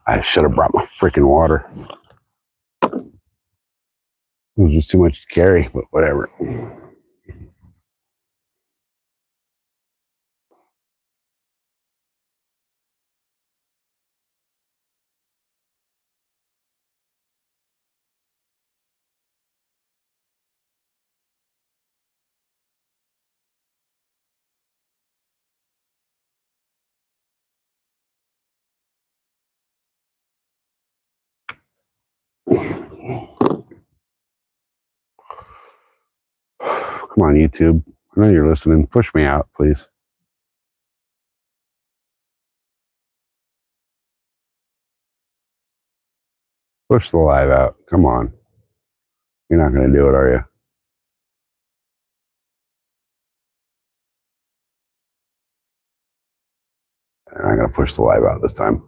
I should have brought my freaking water. It was just too much to carry, but whatever. Come on, YouTube. I know you're listening. Push me out, please. Push the live out. Come on. You're not going to do it, are you? I'm going to push the live out this time.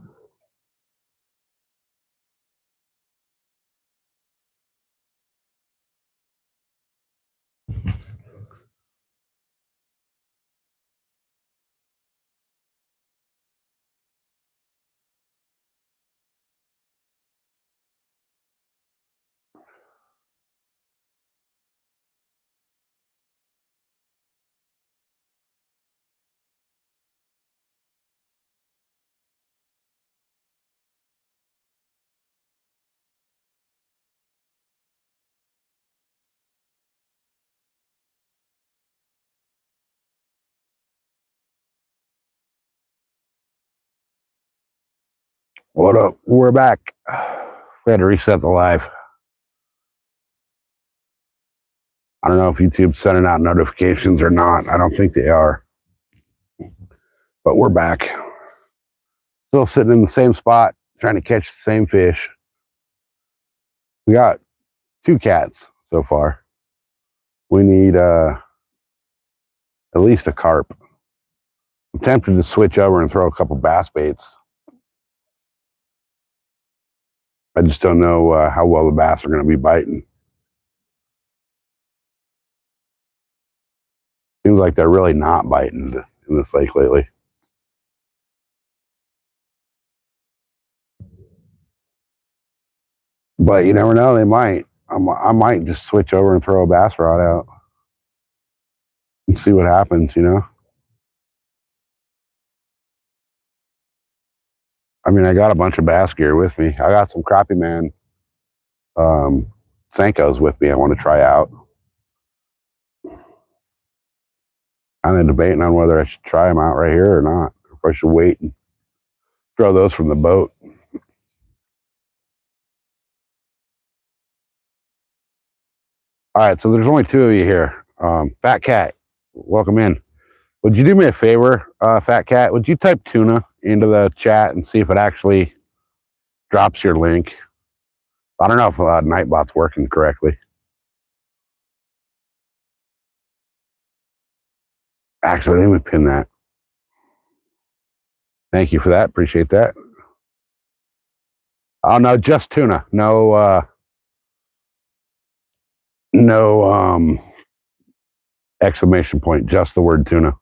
What up? We're back. We had to reset the live. I don't know if YouTube's sending out notifications or not. I don't think they are. But we're back. Still sitting in the same spot, trying to catch the same fish. We got 2 cats so far. We need at least a carp. I'm tempted to switch over and throw a couple bass baits. I just don't know how well the bass are going to be biting. Seems like they're really not biting in this lake lately. But you never know, they might. I might just switch over and throw a bass rod out and see what happens, you know? I mean, I got a bunch of bass gear with me. I got some Crappie Man Senkos with me I want to try out. I'm debating on whether I should try them out right here or not. If I should wait and throw those from the boat. All right, so there's only 2 of you here. Fat Cat, welcome in. Would you do me a favor, Fat Cat? Would you type tuna into the chat and see if it actually drops your link? I don't know if Nightbot's working correctly. Actually, let me pin that. Thank you for that. Appreciate that. Oh, no, just tuna. No exclamation point, just the word tuna.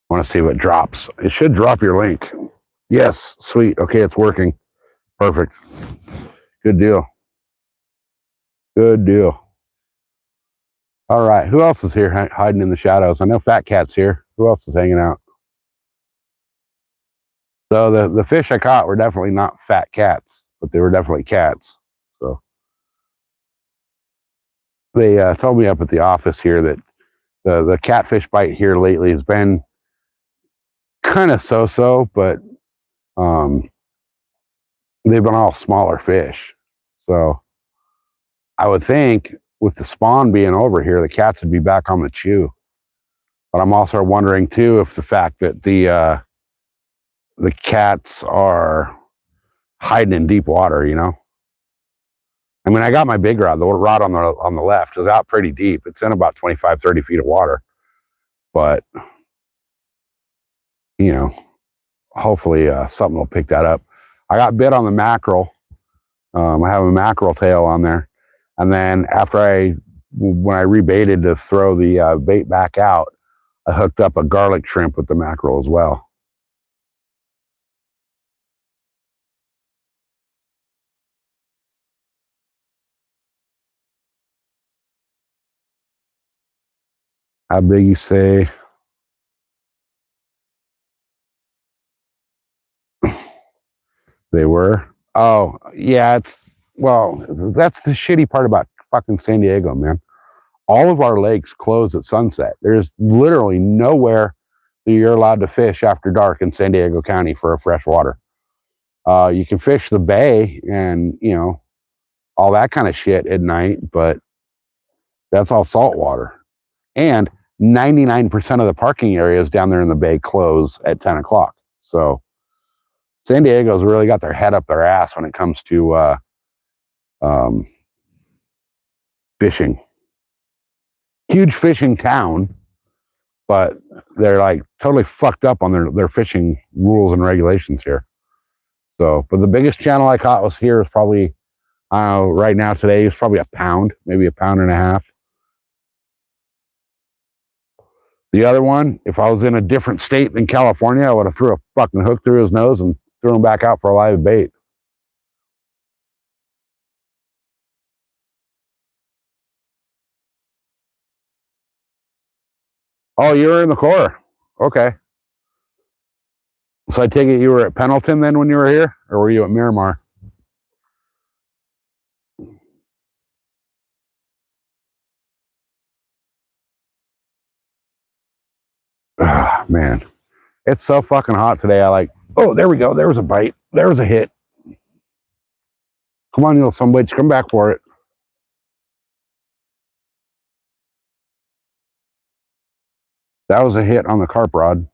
I want to see what drops. It should drop your link. Yes, sweet. Okay, it's working. Perfect. Good deal. Good deal. All right, who else is here hiding in the shadows? I know Fat Cat's here. Who else is hanging out? So the fish I caught were definitely not fat cats, but they were definitely cats. So they told me up at the office here that the catfish bite here lately has been kind of so-so, but they've been all smaller fish. So I would think with the spawn being over here, the cats would be back on the chew. But I'm also wondering too if the fact that the cats are hiding in deep water, you know. I mean, I got my big rod. The rod on the left is out pretty deep. It's in about 25, 30 feet of water. But, you know, hopefully something will pick that up. I got bit on the mackerel. I have a mackerel tail on there. And then when I rebaited to throw the bait back out, I hooked up a garlic shrimp with the mackerel as well. How big you say? They were? Oh, yeah, well, that's the shitty part about fucking San Diego, man. All of our lakes close at sunset. There's literally nowhere that you're allowed to fish after dark in San Diego County for a fresh water. You can fish the bay and, all that kind of shit at night, but that's all salt water. And 99% of the parking areas down there in the bay close at 10 o'clock. So San Diego's really got their head up their ass when it comes to um, fishing. Huge fishing town, but they're like totally fucked up on their fishing rules and regulations here. So, but the biggest channel I caught was here is probably, I don't know, right now today is probably a pound, maybe a pound and a half. The other one, if I was in a different state than California, I would have threw a fucking hook through his nose and threw him back out for a live bait. Oh, you were in the Corps. Okay. So I take it you were at Pendleton then when you were here? Or were you at Miramar? Oh, man. It's so fucking hot today. Oh, there we go. There was a bite. There was a hit. Come on, you little sumbitch. Come back for it. That was a hit on the carp rod.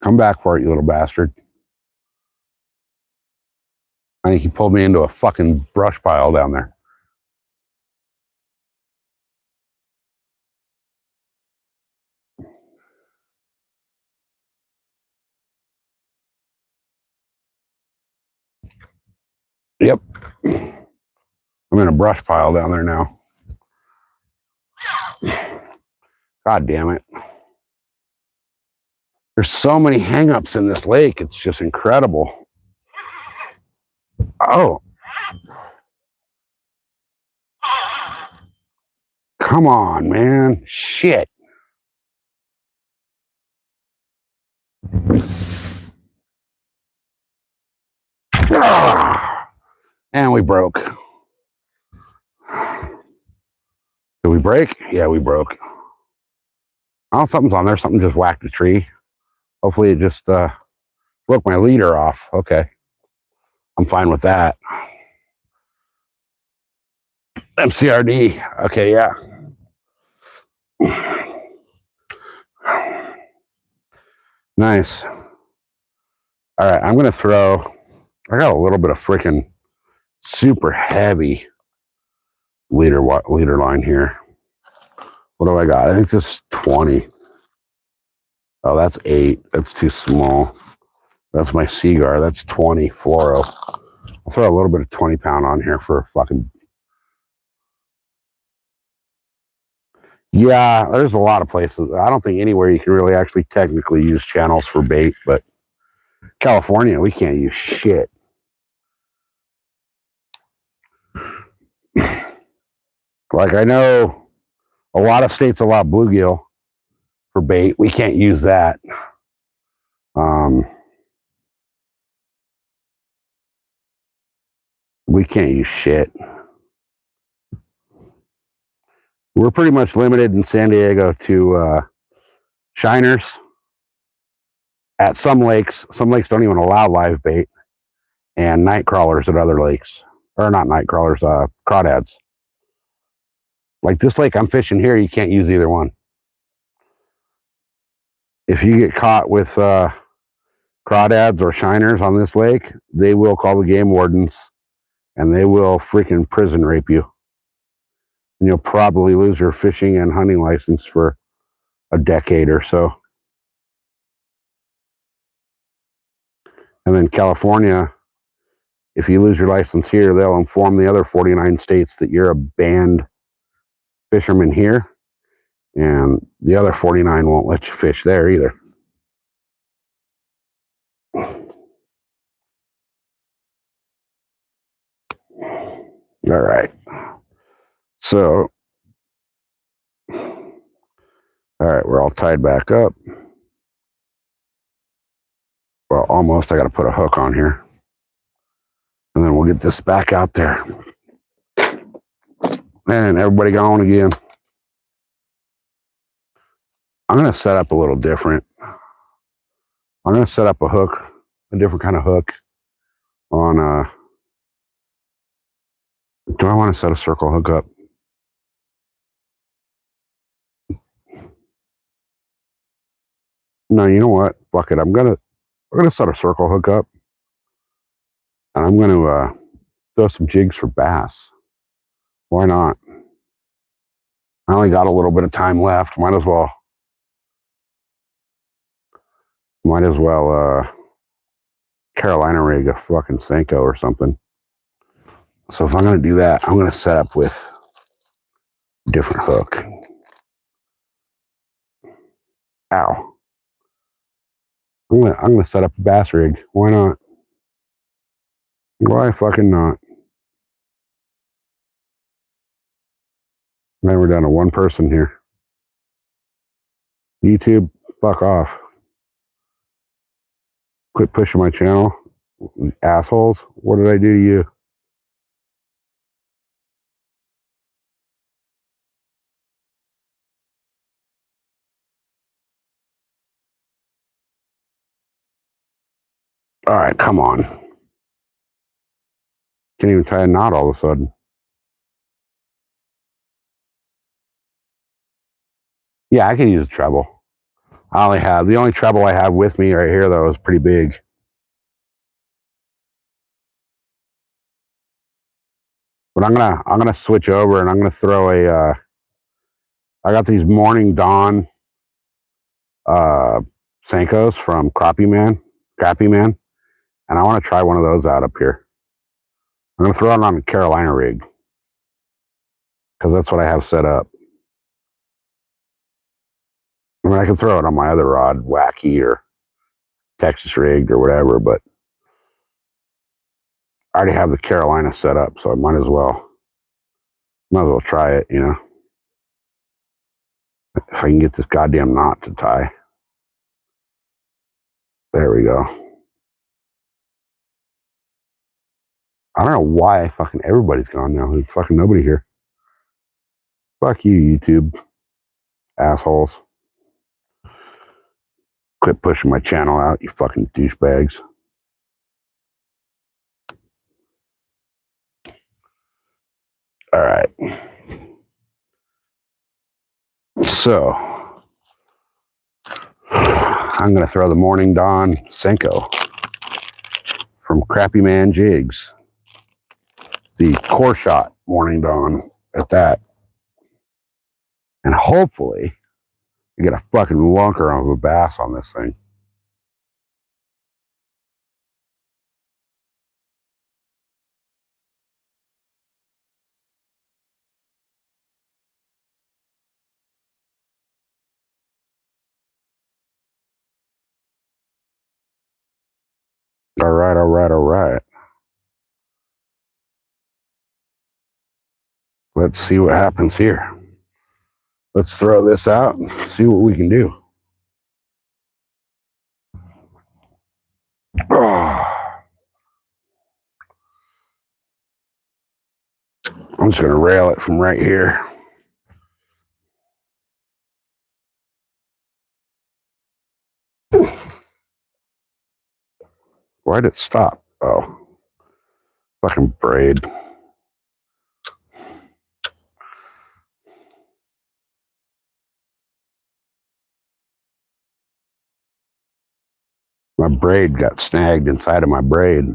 Come back for it, you little bastard. I think he pulled me into a fucking brush pile down there. Yep. I'm in a brush pile down there now. God damn it. There's so many hangups in this lake. It's just incredible. Oh. Come on, man. Shit. And we broke. Did we break? Yeah, we broke. Oh, something's on there. Something just whacked a tree. Hopefully it just broke my leader off. Okay. I'm fine with that. MCRD. Okay, yeah. Nice. All right, I'm going to throw, I got a little bit of freaking super heavy leader line here. What do I got? I think this is 20. Oh, that's 8. That's too small. That's my Seagar. That's 20 fluoro. I'll throw a little bit of 20 pound on here for fucking. Yeah, there's a lot of places. I don't think anywhere you can really actually technically use channels for bait, but California, we can't use shit. Like I know a lot of states allow bluegill for bait. We can't use that. We can't use shit. We're pretty much limited in San Diego to shiners. At some lakes don't even allow live bait, and night crawlers at other lakes. Or not night crawlers, crawdads. Like this lake I'm fishing here, you can't use either one. If you get caught with crawdads or shiners on this lake, they will call the game wardens and they will freaking prison rape you. And you'll probably lose your fishing and hunting license for a decade or so. And then California, if you lose your license here, they'll inform the other 49 states that you're a banned fisherman here, and the other 49 won't let you fish there either. All right. So, all right, we're all tied back up. Well, almost. I got to put a hook on here. And then we'll get this back out there. And everybody going again. I'm going to set up a little different. I'm going to set up a hook, a different kind of hook on, do I want to set a circle hook up? No, you know what? Fuck it. I'm gonna set a circle hook up, and I'm gonna throw some jigs for bass. Why not? I only got a little bit of time left. Might as well Carolina rig a fucking Senko or something. So if I'm gonna do that, I'm gonna set up with a different hook. Ow. I'm gonna set up a bass rig. Why not? Why fucking not? Now we're down to one person here. YouTube, fuck off. Quit pushing my channel. Assholes. What did I do to you? All right, come on. Can't even tie a knot all of a sudden. Yeah, I can use a treble. The only treble I have with me right here though is pretty big. But I'm gonna switch over and I'm gonna throw I got these Morning Dawn Senkos from Crappie Man, and I want to try one of those out up here. I'm gonna throw it on a Carolina rig because that's what I have set up. I mean, I can throw it on my other rod, Wacky or Texas rigged or whatever, but I already have the Carolina set up, so I might as well try it, you know. If I can get this goddamn knot to tie. There we go. I don't know why fucking everybody's gone now. There's fucking nobody here. Fuck you, YouTube. Assholes. Quit pushing my channel out, you fucking douchebags. All right. So, I'm going to throw the Morning Dawn Senko from Crappie Man Jigs. The core shot Morning Dawn at that. And hopefully, I get a fucking lunker of a bass on this thing. All right, all right, all right. Let's see what happens here. Let's throw this out and see what we can do. Oh. I'm just going to rail it from right here. Why did it stop? Oh, fucking braid. My braid got snagged inside of my braid.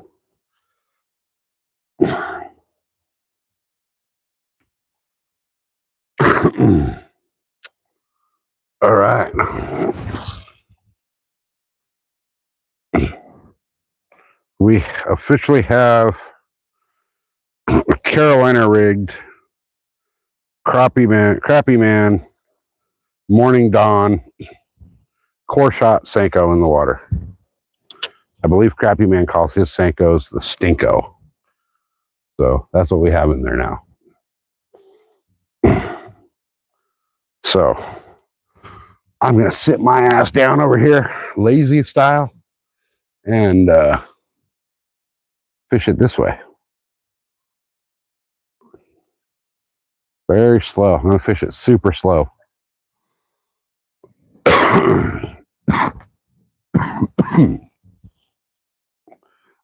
All right. We officially have a Carolina rigged Crappie Man, Morning Dawn, core shot Senko in the water. I believe Crappie Man calls his Senkos the Stinko. So that's what we have in there now. So I'm going to sit my ass down over here, lazy style, and fish it this way. Very slow. I'm going to fish it super slow.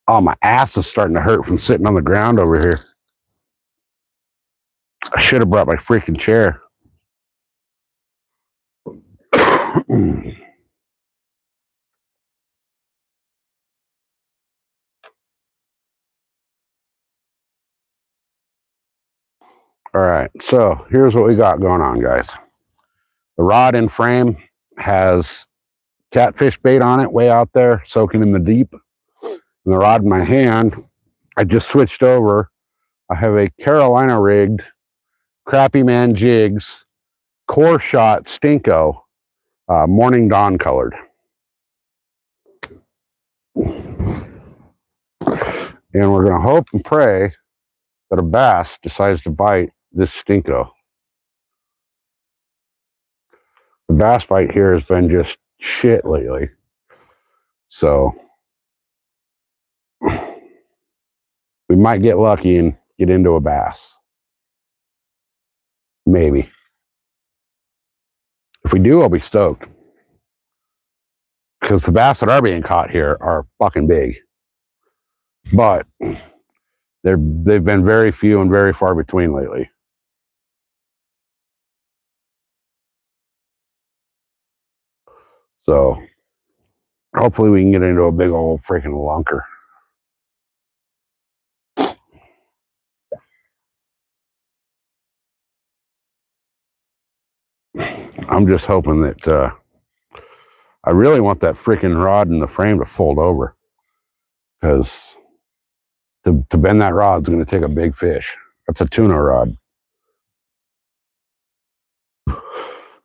Oh, my ass is starting to hurt from sitting on the ground over here. I should have brought my freaking chair. All right, so here's what we got going on, guys. The rod and frame has catfish bait on it way out there, soaking in the deep. And the rod in my hand, I just switched over. I have a Carolina rigged Crappy Man Jigs core shot Stinko, morning dawn colored. And we're going to hope and pray that a bass decides to bite this Stinko. The bass bite here has been just shit lately. So we might get lucky and get into a bass. Maybe. If we do, I'll be stoked. Because the bass that are being caught here are fucking big. But they've been very few and very far between lately. So hopefully we can get into a big old freaking lunker. I'm just hoping that I really want that freaking rod in the frame to fold over, because to bend that rod is going to take a big fish. That's a tuna rod.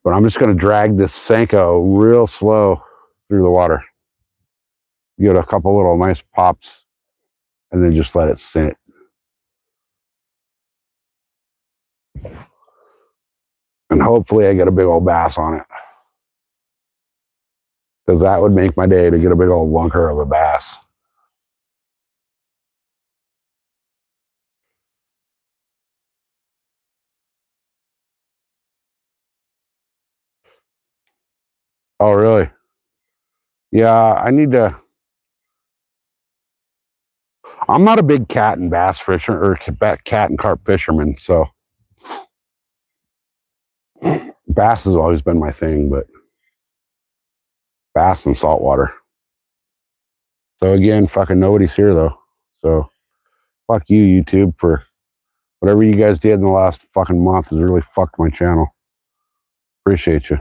But I'm just going to drag this Senko real slow through the water. Give it a couple little nice pops, and then just let it sit. And hopefully I get a big old bass on it. Because that would make my day, to get a big old lunker of a bass. Oh, really? Yeah, I need to. I'm not a big cat and bass fisher, or cat and carp fisherman, so bass has always been my thing, but bass and saltwater. So again, fucking nobody's here though. So fuck you, YouTube, for whatever you guys did in the last fucking month has really fucked my channel. Appreciate you.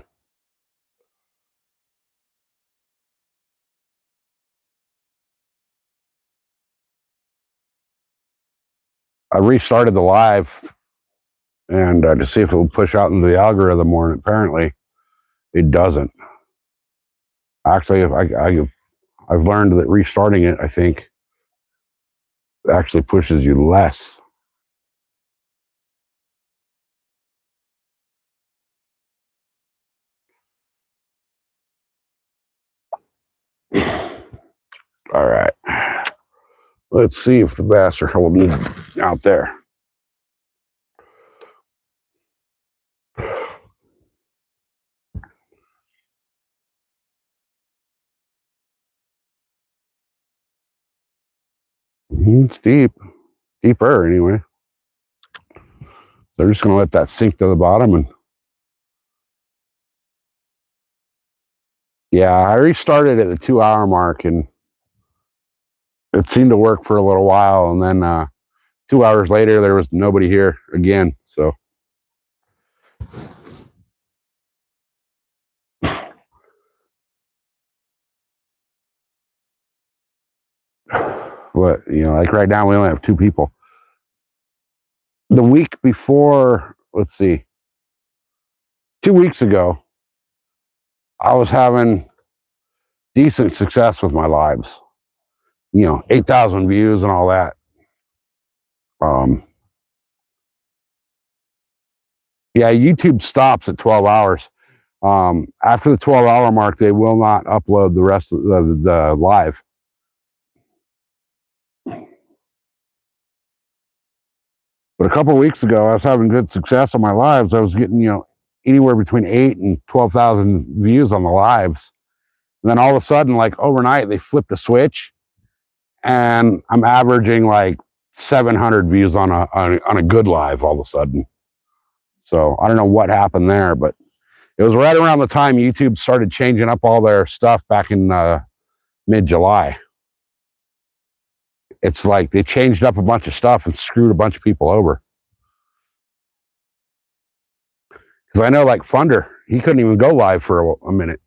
I restarted the live and to see if it would push out into the algorithm more, and apparently it doesn't. Actually, I've learned that restarting it, I think, actually pushes you less. All right. Let's see if the bass are holding out there. It's deep. Deeper, anyway. They're just going to let that sink to the bottom. And yeah, I restarted at the 2-hour mark, and it seemed to work for a little while. And then 2 hours later, there was nobody here again. So what, like right now we only have 2 people. The week before, let's see, 2 weeks ago, I was having decent success with my lives. 8,000 views and all that. Yeah, YouTube stops at 12 hours. After the 12-hour mark, they will not upload the rest of the live. But a couple of weeks ago, I was having good success on my lives. I was getting, anywhere between 8 and 12,000 views on the lives. And then all of a sudden, like overnight, they flipped a switch, and I'm averaging like 700 views on a good live all of a sudden. So I don't know what happened there, but it was right around the time YouTube started changing up all their stuff back in mid-July. It's like they changed up a bunch of stuff and screwed a bunch of people over. Because I know, like Funder, he couldn't even go live for a minute.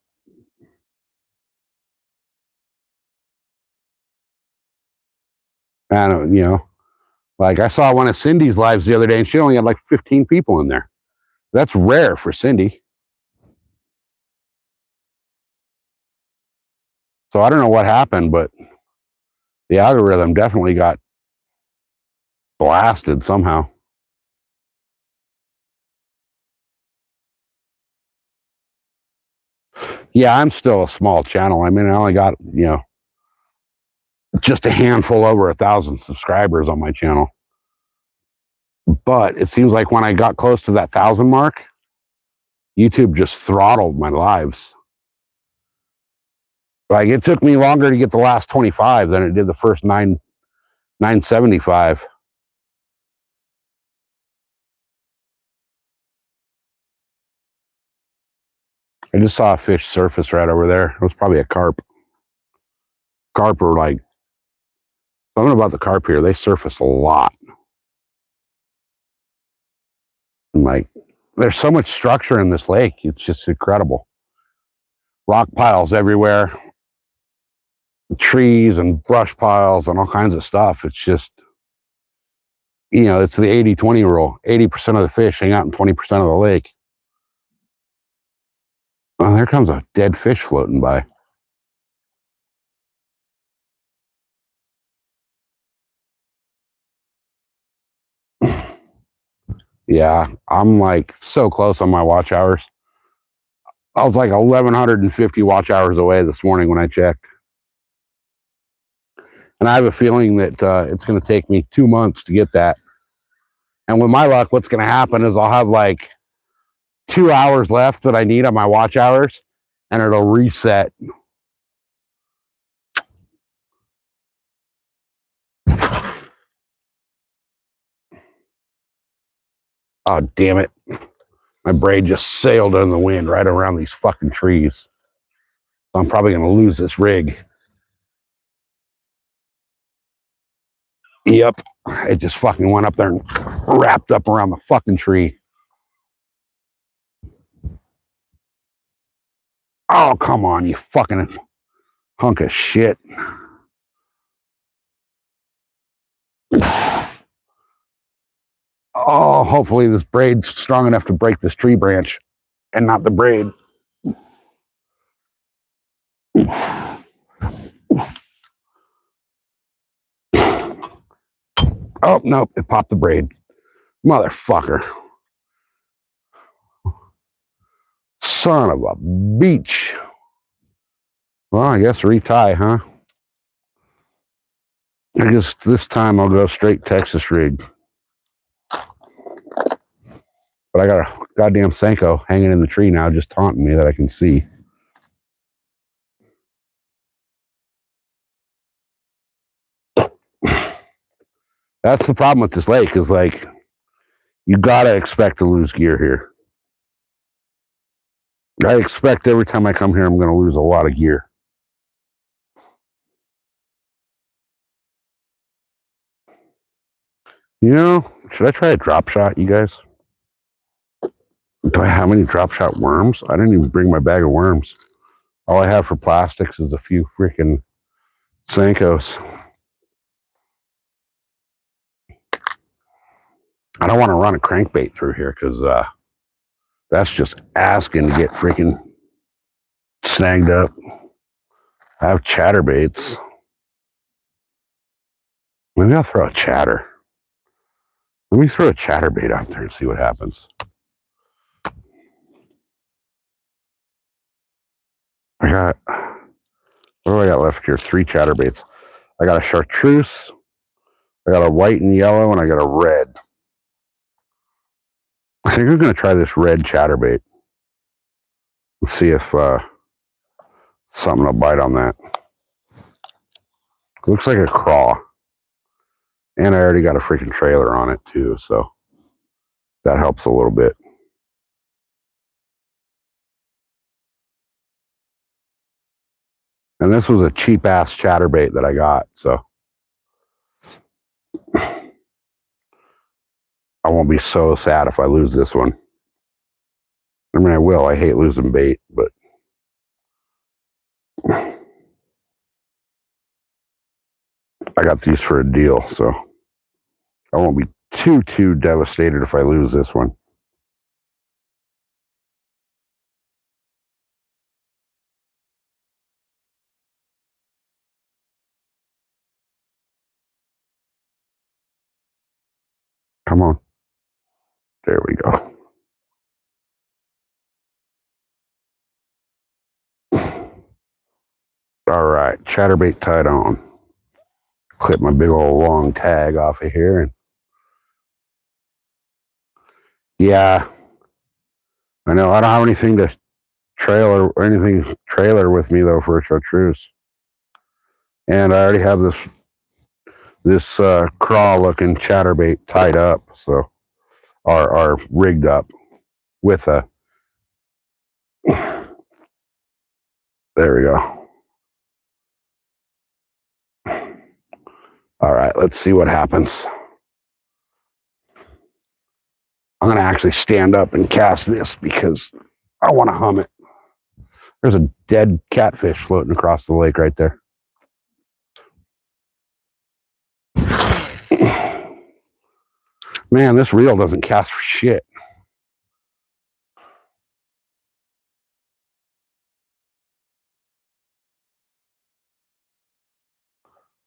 And, like I saw one of Cindy's lives the other day, and she only had like 15 people in there. That's rare for Cindy. So I don't know what happened, but the algorithm definitely got blasted somehow. Yeah, I'm still a small channel. I mean, I only got, just a handful over 1,000 subscribers on my channel. But it seems like when I got close to that 1,000 mark, YouTube just throttled my lives. Like it took me longer to get the last 25 than it did the first 975. I just saw a fish surface right over there. It was probably a carp. Carp are like, something about the carp here, they surface a lot. And like, there's so much structure in this lake. It's just incredible. Rock piles everywhere, trees and brush piles and all kinds of stuff. It's just, it's the 80-20 rule. 80% of the fish hang out in 20% of the lake. Oh, there comes a dead fish floating by. Yeah, I'm like so close on my watch hours. I was like 1,150 watch hours away this morning when I checked. And I have a feeling that it's going to take me 2 months to get that. And with my luck, what's going to happen is I'll have like 2 hours left that I need on my watch hours, and it'll reset. Oh, damn it. My braid just sailed in the wind right around these fucking trees. So I'm probably going to lose this rig. Yep. It just fucking went up there and wrapped up around the fucking tree. Oh, come on, you fucking hunk of shit. Oh, hopefully this braid's strong enough to break this tree branch and not the braid. Oh, nope, it popped the braid. Motherfucker. Son of a beach. Well, I guess retie, huh? I guess this time I'll go straight Texas rig. But I got a goddamn Senko hanging in the tree now, just taunting me that I can see. That's the problem with this lake, is like, you gotta expect to lose gear here. I expect every time I come here, I'm gonna lose a lot of gear. Should I try a drop shot, you guys? Do I have any drop shot worms? I didn't even bring my bag of worms. All I have for plastics is a few freaking Senkos. I don't want to run a crankbait through here because that's just asking to get freaking snagged up. I have chatterbaits. Maybe I'll throw a chatter. Let me throw a chatterbait out there and see what happens. I got, what do I got left here? 3 chatterbaits. I got a chartreuse, I got a white and yellow, and I got a red. I think I'm going to try this red chatterbait and see if something will bite on that. It looks like a craw. And I already got a freaking trailer on it too, so that helps a little bit. And this was a cheap ass chatterbait that I got, so I won't be so sad if I lose this one. I mean, I will. I hate losing bait, but I got these for a deal, so I won't be too devastated if I lose this one. Come on. There we go. All right, chatterbait tied on. Clip my big old long tag off of here. And yeah, I know I don't have anything to trailer or anything trailer with me though for a chartreuse. And I already have this craw looking chatterbait tied up, so are rigged up with a. There we go. All right, let's see what happens. I'm going to actually stand up and cast this because I want to hum it. There's a dead catfish floating across the lake right there. Man, this reel doesn't cast for shit.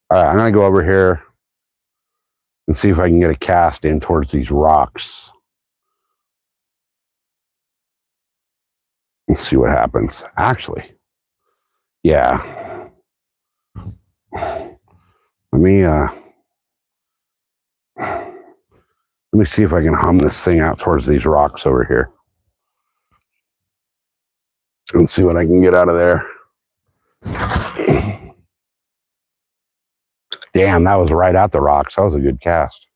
All right, I'm going to go over here and see if I can get a cast in towards these rocks. Let's see what happens. Actually, yeah. Let me see if I can hum this thing out towards these rocks over here. Let's see what I can get out of there. Damn, that was right at the rocks. That was a good cast.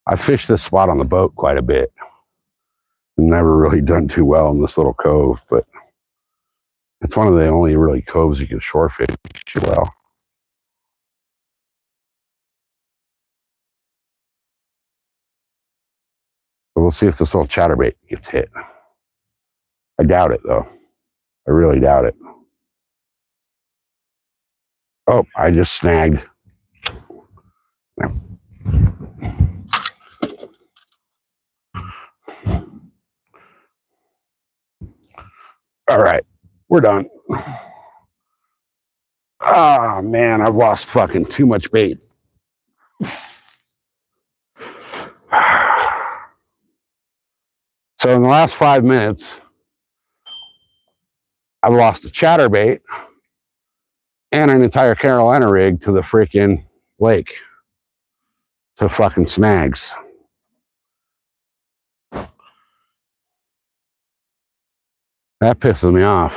I fished this spot on the boat quite a bit. Never really done too well in this little cove, but it's one of the only really coves you can shore fish well. So we'll see if this little chatterbait gets hit. I doubt it, though. I really doubt it. Oh, I just snagged. All right, we're done. Oh, man, I've lost fucking too much bait. So in the last 5 minutes, I've lost a chatterbait and an entire Carolina rig to the freaking lake, to fucking snags. That pisses me off.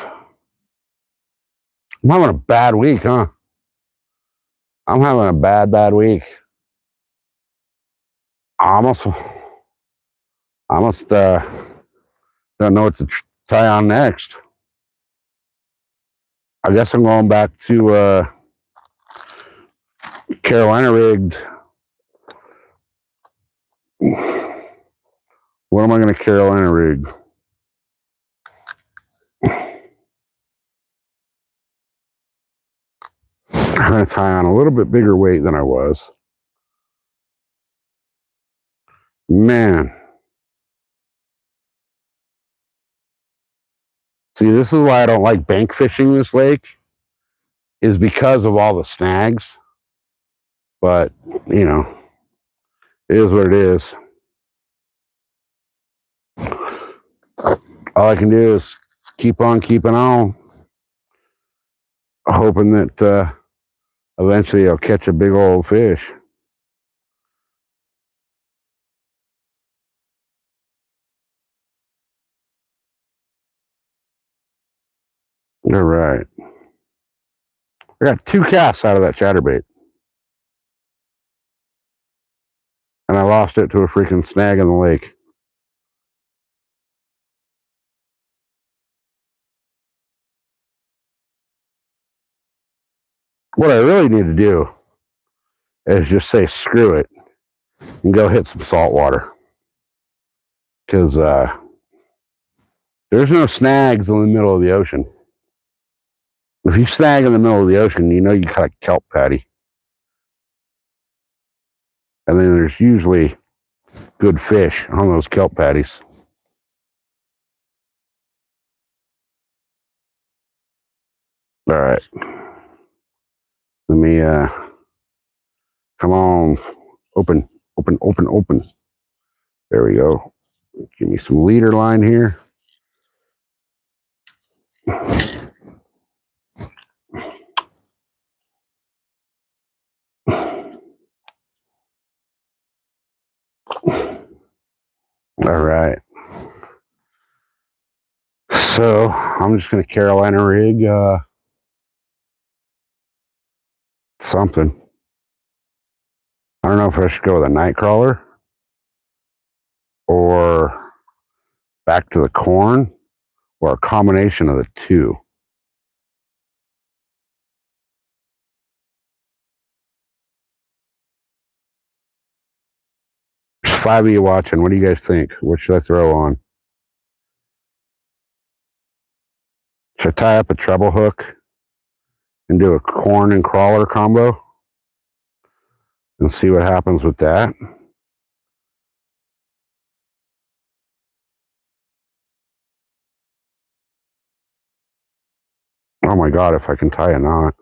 I'm having a bad week, huh? I'm having a bad week. I almost don't know what to tie on next. I guess I'm going back to Carolina rigged. What am I going to Carolina rig? I'm going to tie on a little bit bigger weight than I was. Man. See, this is why I don't like bank fishing this lake, is because of all the snags. But, you know, it is what it is. All I can do is keep on keeping on, hoping that eventually I'll catch a big old fish. All right. I got 2 casts out of that chatterbait. And I lost it to a freaking snag in the lake. What I really need to do is just say screw it and go hit some salt water. Because there's no snags in the middle of the ocean. If you snag in the middle of the ocean, you know you got a kelp patty. And then there's usually good fish on those kelp patties. All right. Let me, come on. Open. There we go. Give me some leader line here. All right. So I'm just going to Carolina rig something. I don't know if I should go with a night crawler or back to the corn or a combination of the two. There's 5 of you watching. What do you guys think? What should I throw on? Should I tie up a treble hook and do a corn and crawler combo and see what happens with that? Oh my God, if I can tie a knot.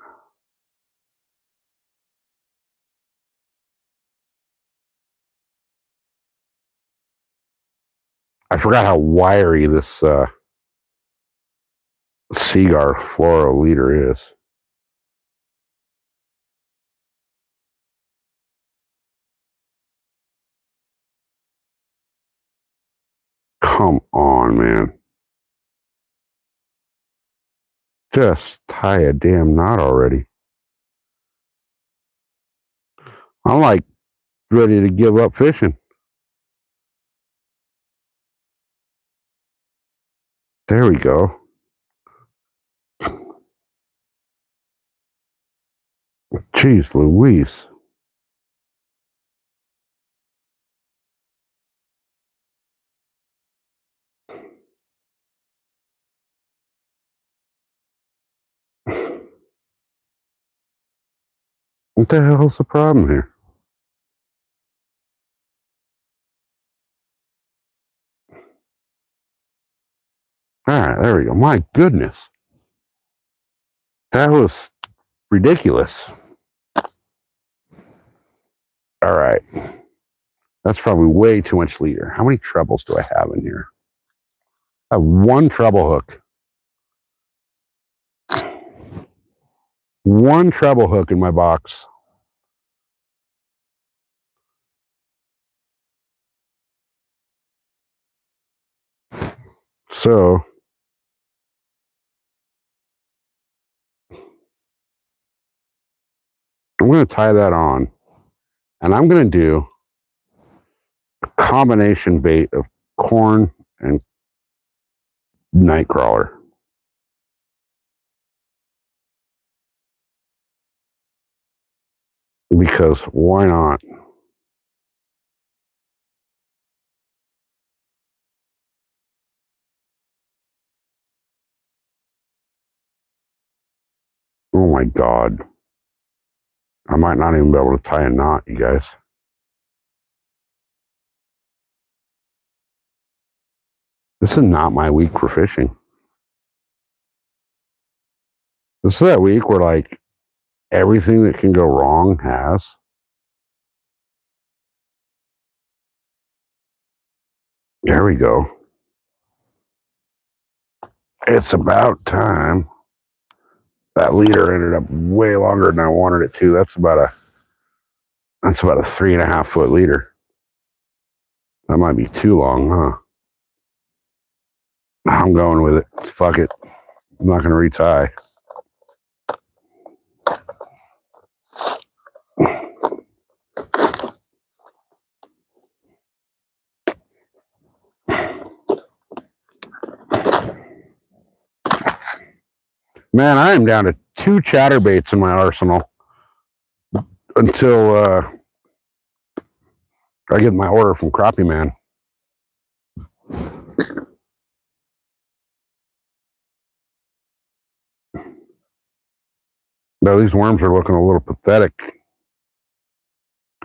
I forgot how wiry this Seagar fluoro leader is. Come on, man. Just tie a damn knot already. I'm like ready to give up fishing. There we go. Jeez Louise. What the hell's the problem here? All right, there we go. My goodness. That was ridiculous. All right. That's probably way too much leader. How many trebles do I have in here? I have 1 treble hook. 1 treble hook in my box. So I'm going to tie that on, and I'm going to do a combination bait of corn and night crawler. Because why not? Oh my God. I might not even be able to tie a knot, you guys. This is not my week for fishing. This is that week where like everything that can go wrong has. There we go. It's about time. That leader ended up way longer than I wanted it to. That's about a 3.5 foot leader. That might be too long, huh? I'm going with it. Fuck it. I'm not going to retie. Man, I am down to 2 chatterbaits in my arsenal until I get my order from Crappie Man. Though these worms are looking a little pathetic.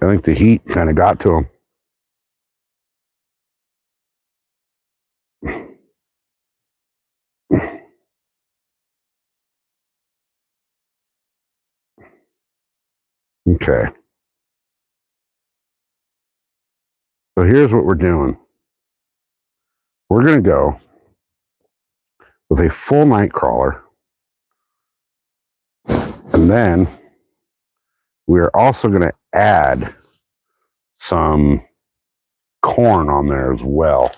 I think the heat kind of got to them. Okay. So here's what we're doing. We're going to go with a full night crawler. And then we're also going to add some corn on there as well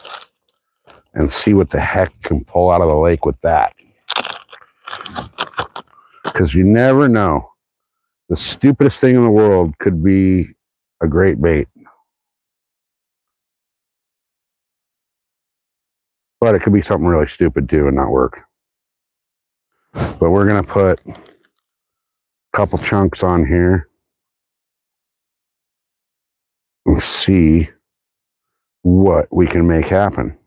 and see what the heck can pull out of the lake with that. Because you never know. The stupidest thing in the world could be a great bait. But it could be something really stupid too and not work. But we're going to put a couple chunks on here and see what we can make happen.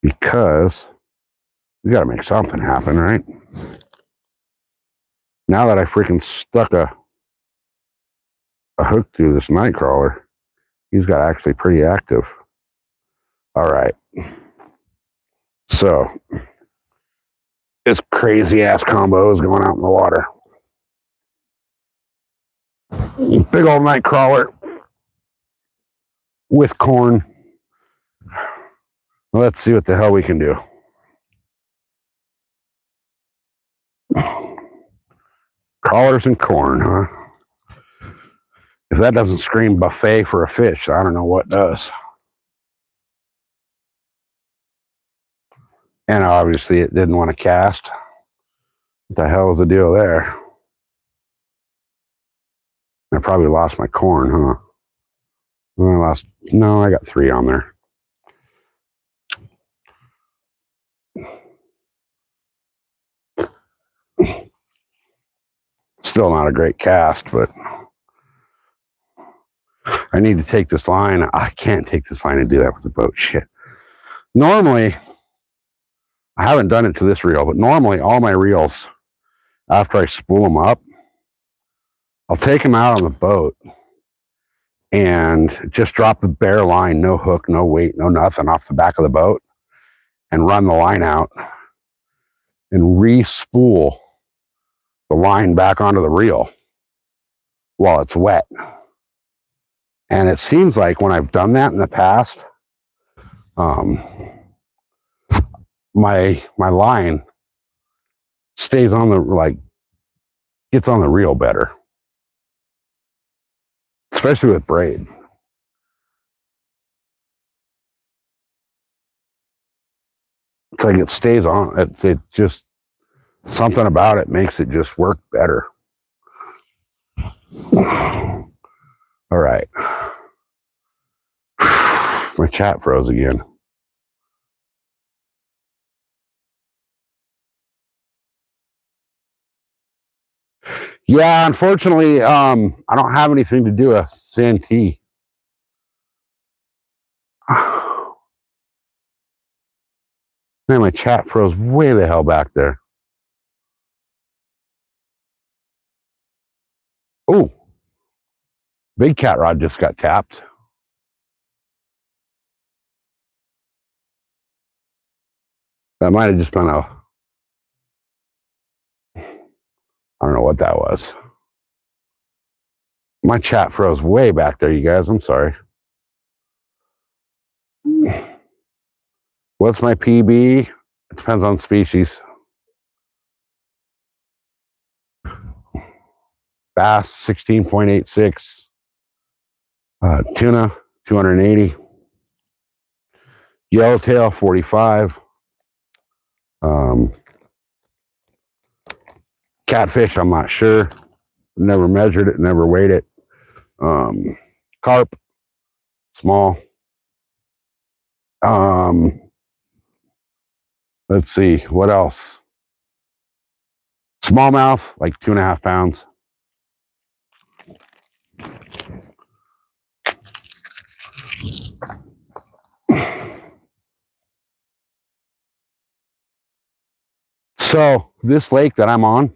Because we got to make something happen, right? Now that I freaking stuck a hook through this night crawler, he's got actually pretty active. All right. So this crazy ass combo is going out in the water. Big old night crawler with corn. Let's see what the hell we can do. Crawlers and corn, huh? If that doesn't scream buffet for a fish, I don't know what does. And obviously it didn't want to cast. What the hell was the deal there? I probably lost my corn, huh? No, I got 3 on there. Still not a great cast, but I need to take this line. I can't take this line and do that with the boat. Shit. Normally, I haven't done it to this reel, but normally all my reels, after I spool them up, I'll take them out on the boat and just drop the bare line, no hook, no weight, no nothing, off the back of the boat and run the line out and re-spool the line back onto the reel while it's wet. And it seems like when I've done that in the past, my line stays on the, gets on the reel better, especially with braid. It's like it stays on. It just, something about it makes it just work better. All right. My chat froze again. Yeah, unfortunately, I don't have anything to do a Santee. Man, my chat froze way the hell back there. Oh, big cat rod just got tapped. That might have just been I don't know what that was. My chat froze way back there, you guys. I'm sorry. What's my PB? It depends on species. Bass, 16.86. Tuna, 280. Yellowtail, 45. Catfish, I'm not sure. Never measured it, never weighed it. Carp, small. Let's see, what else? Smallmouth, like 2.5 pounds. So this lake that I'm on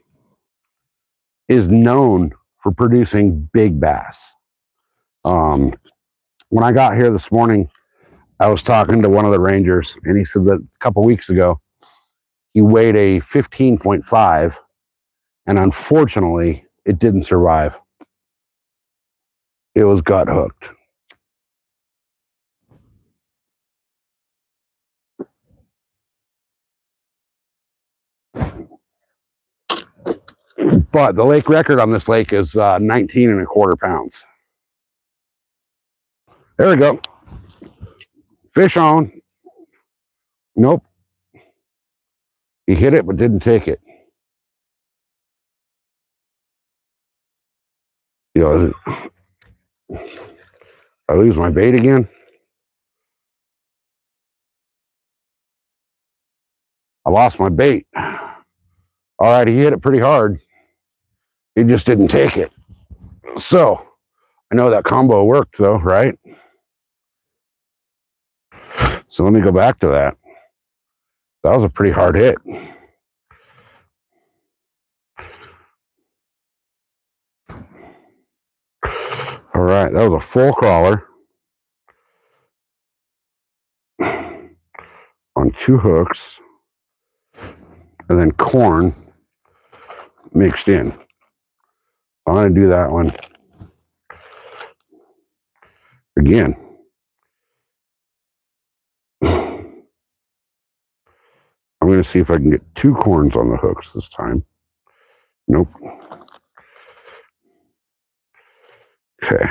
is known for producing big bass. When I got here this morning, I was talking to one of the rangers, and he said that a couple weeks ago, he weighed a 15.5, and unfortunately, it didn't survive. It was gut hooked. But the lake record on this lake is 19.25 pounds. There we go. Fish on. Nope. He hit it, but didn't take it. You know, I lose my bait again. I lost my bait. All right, he hit it pretty hard. He just didn't take it. So I know that combo worked though, right? So let me go back to that. That was a pretty hard hit. All right, that was a full crawler on 2 hooks, and then corn mixed in. I'm going to do that one again. I'm going to see if I can get 2 corns on the hooks this time. Nope. Okay.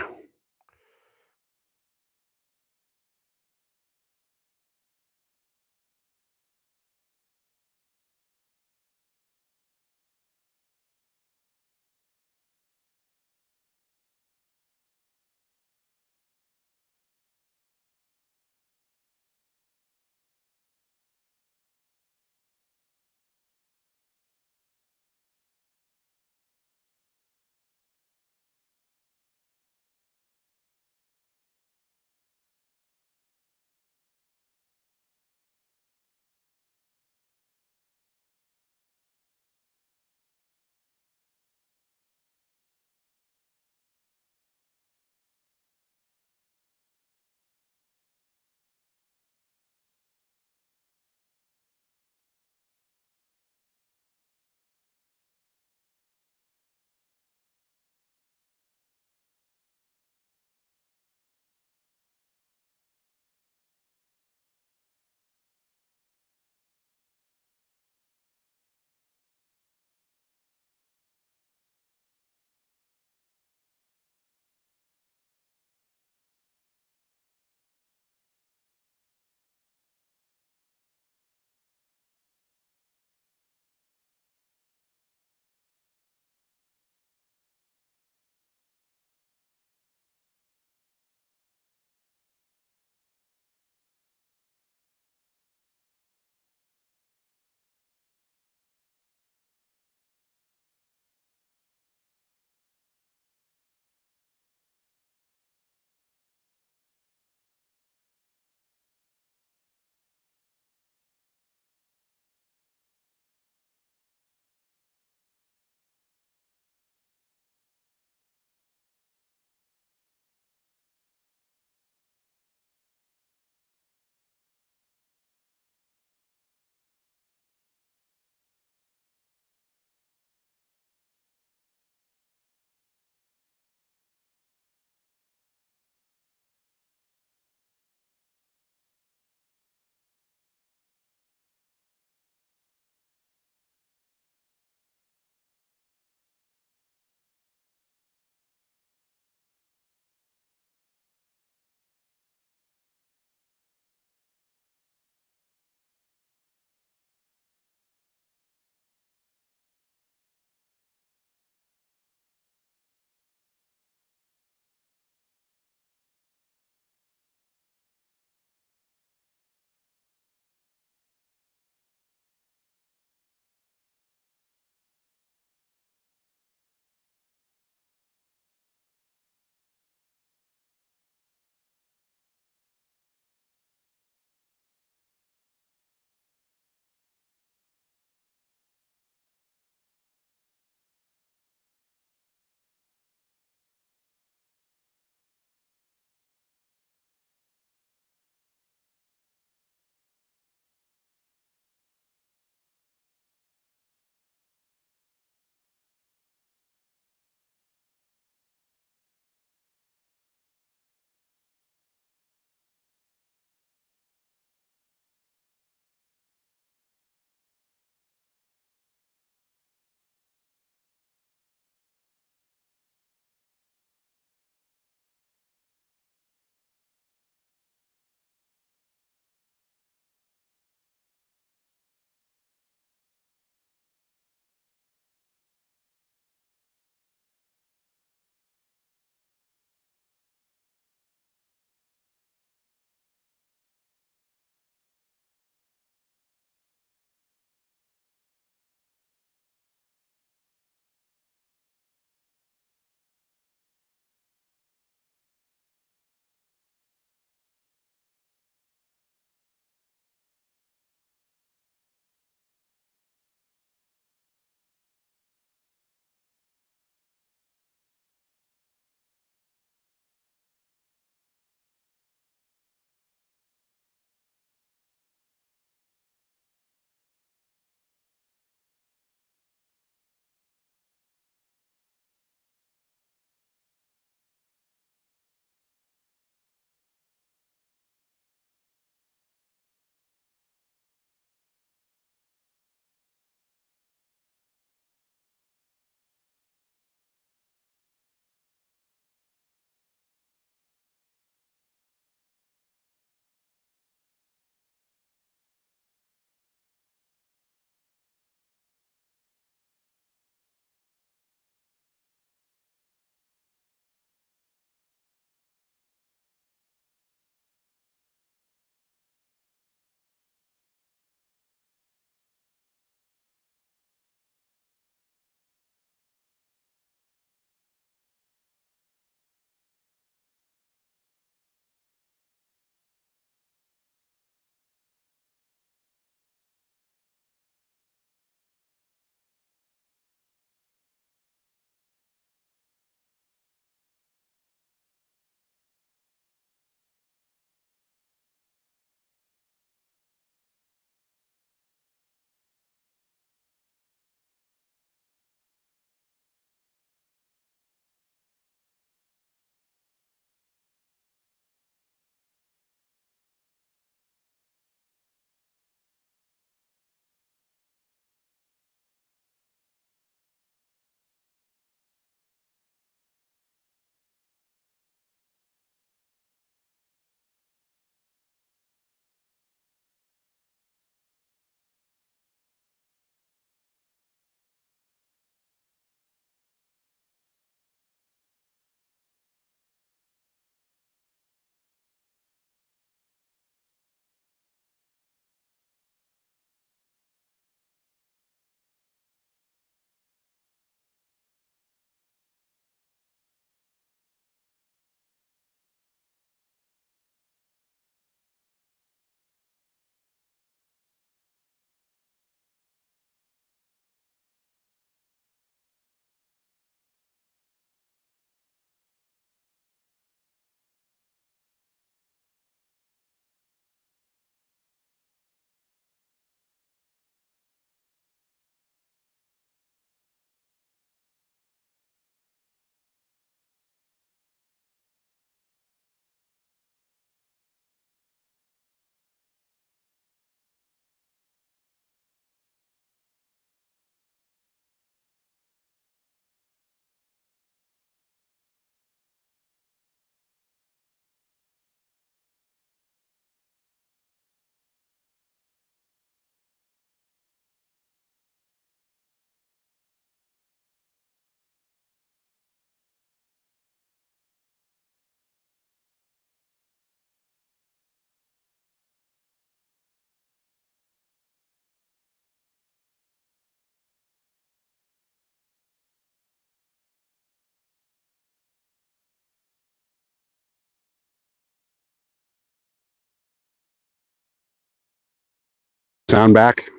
sound back?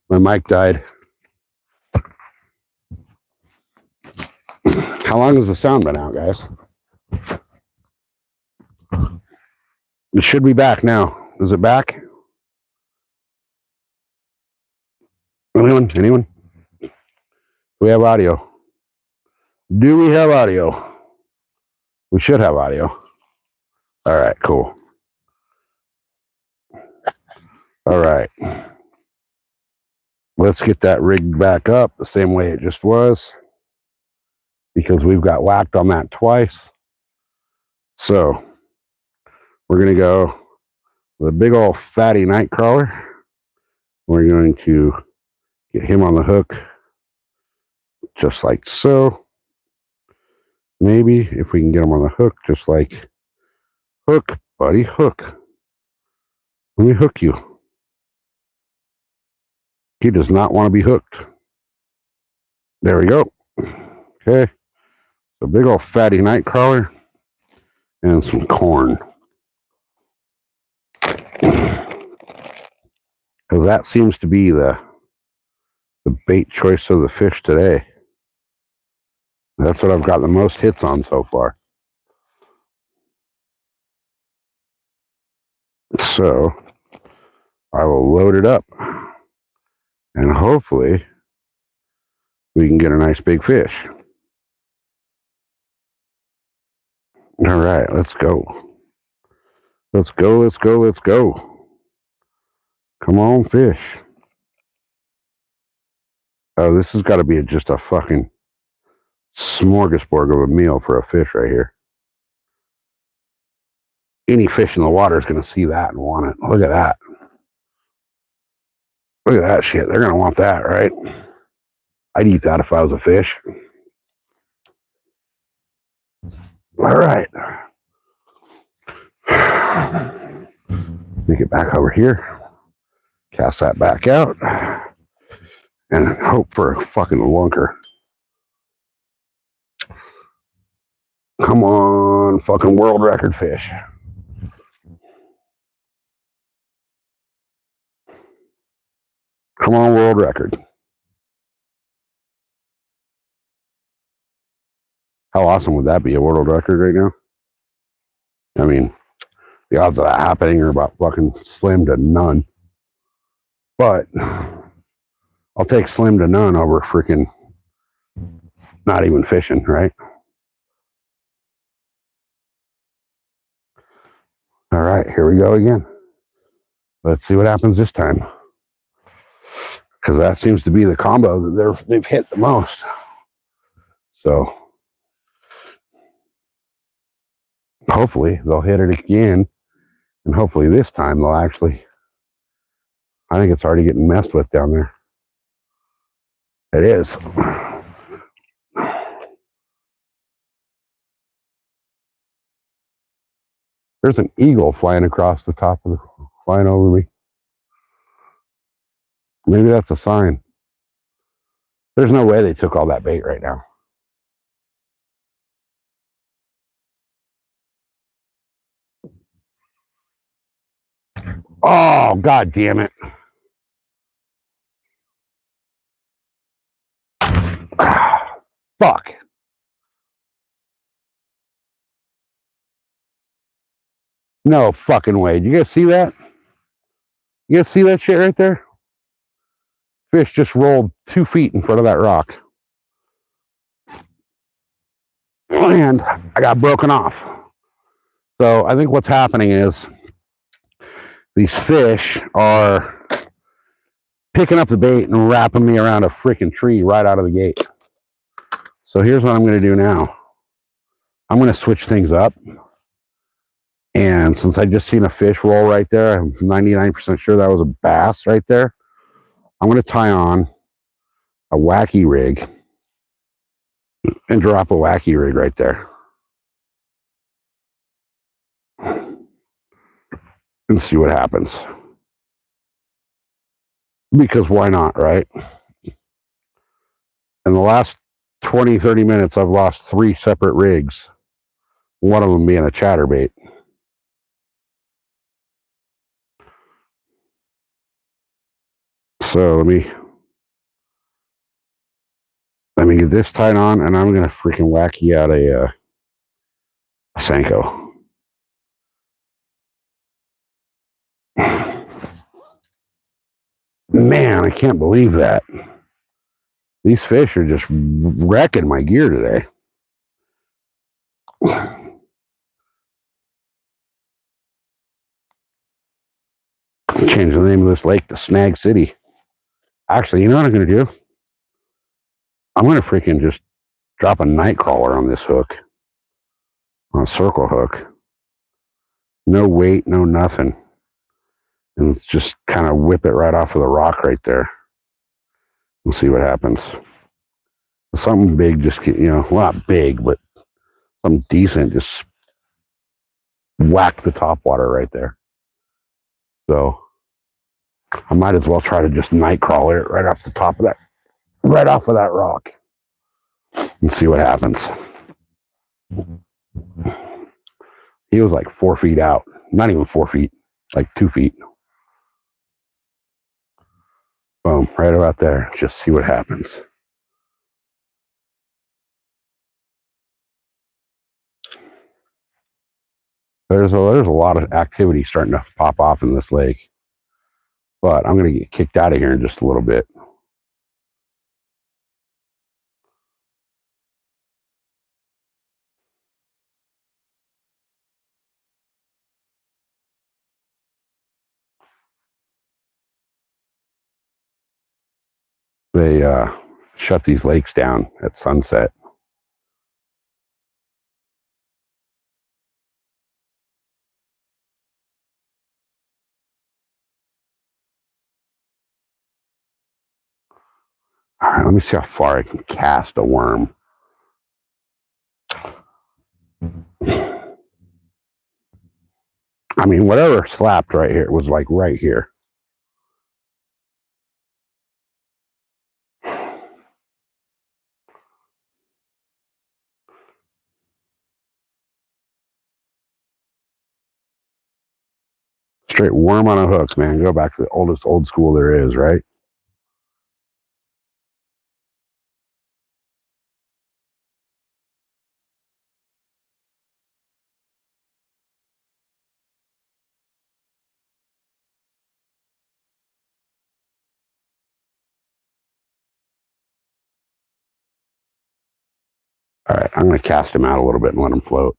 My mic died. How long has the sound been out, guys? It should be back now. Is it back? Anyone? Anyone? Do we have audio? Do we have audio? We should have audio. All right, cool. All right. Let's get that rig back up the same way it just was, because we've got whacked on that twice. So we're going to go with a big old fatty night crawler. We're going to get him on the hook just like so. Maybe if we can get him on the hook, just like, hook, buddy, hook. Let me hook you. He does not want to be hooked. There we go. Okay. So big old fatty night crawler and some corn. Because that seems to be the bait choice of the fish today. That's what I've got the most hits on so far. So I will load it up and hopefully we can get a nice big fish. All right, let's go. Let's go, let's go, let's go. Come on, fish. Oh, this has got to be just a fucking smorgasbord of a meal for a fish right here. Any fish in the water is going to see that and want it. Look at that. Look at that shit. They're going to want that, right? I'd eat that if I was a fish. All right. Make it back over here. Cast that back out. And hope for a fucking lunker. Come on, fucking world record fish. Come on, world record. How awesome would that be, a world record right now? I mean, the odds of that happening are about fucking slim to none. But I'll take slim to none over freaking not even fishing, right? All right, here we go again. Let's see what happens this time. Because that seems to be the combo that they've hit the most. So hopefully they'll hit it again. And hopefully this time they'll actually, I think it's already getting messed with down there. It is. There's an eagle flying across the top of flying over me. Maybe that's a sign. There's no way they took all that bait right now. Oh, God damn it. Fuck. No fucking way. Do you guys see that? You guys see that shit right there? Fish just rolled 2 feet in front of that rock. And I got broken off. So I think what's happening is these fish are picking up the bait and wrapping me around a freaking tree right out of the gate. So here's what I'm going to do now. I'm going to switch things up. And since I just seen a fish roll right there, I'm 99% sure that was a bass right there. I'm going to tie on a wacky rig and drop a wacky rig right there. And see what happens. Because why not, right? In the last 20, 30 minutes, I've lost 3 separate rigs. One of them being a chatterbait. So let me get this tied on, and I'm gonna freaking whack you out a Senko. Man, I can't believe that. These fish are just wrecking my gear today. Change the name of this lake to Snag City. Actually, you know what I'm going to do? I'm going to freaking just drop a night crawler on this hook, on a circle hook. No weight, no nothing. And just kind of whip it right off of the rock right there. We'll see what happens. Something big, just, well, not big, but something decent, just whack the top water right there. So I might as well try to just night crawler it right off the top of that, right off of that rock, and see what happens. He was like 4 feet out, not even 4 feet, like 2 feet. Boom, right about there. Just see what happens. There's a lot of activity starting to pop off in this lake, but I'm going to get kicked out of here in just a little bit. They shut these lakes down at sunset. All right, let me see how far I can cast a worm. I mean, whatever slapped right here was like right here. Straight worm on a hook, man. Go back to the oldest old school there is, right? All right, I'm going to cast him out a little bit and let him float.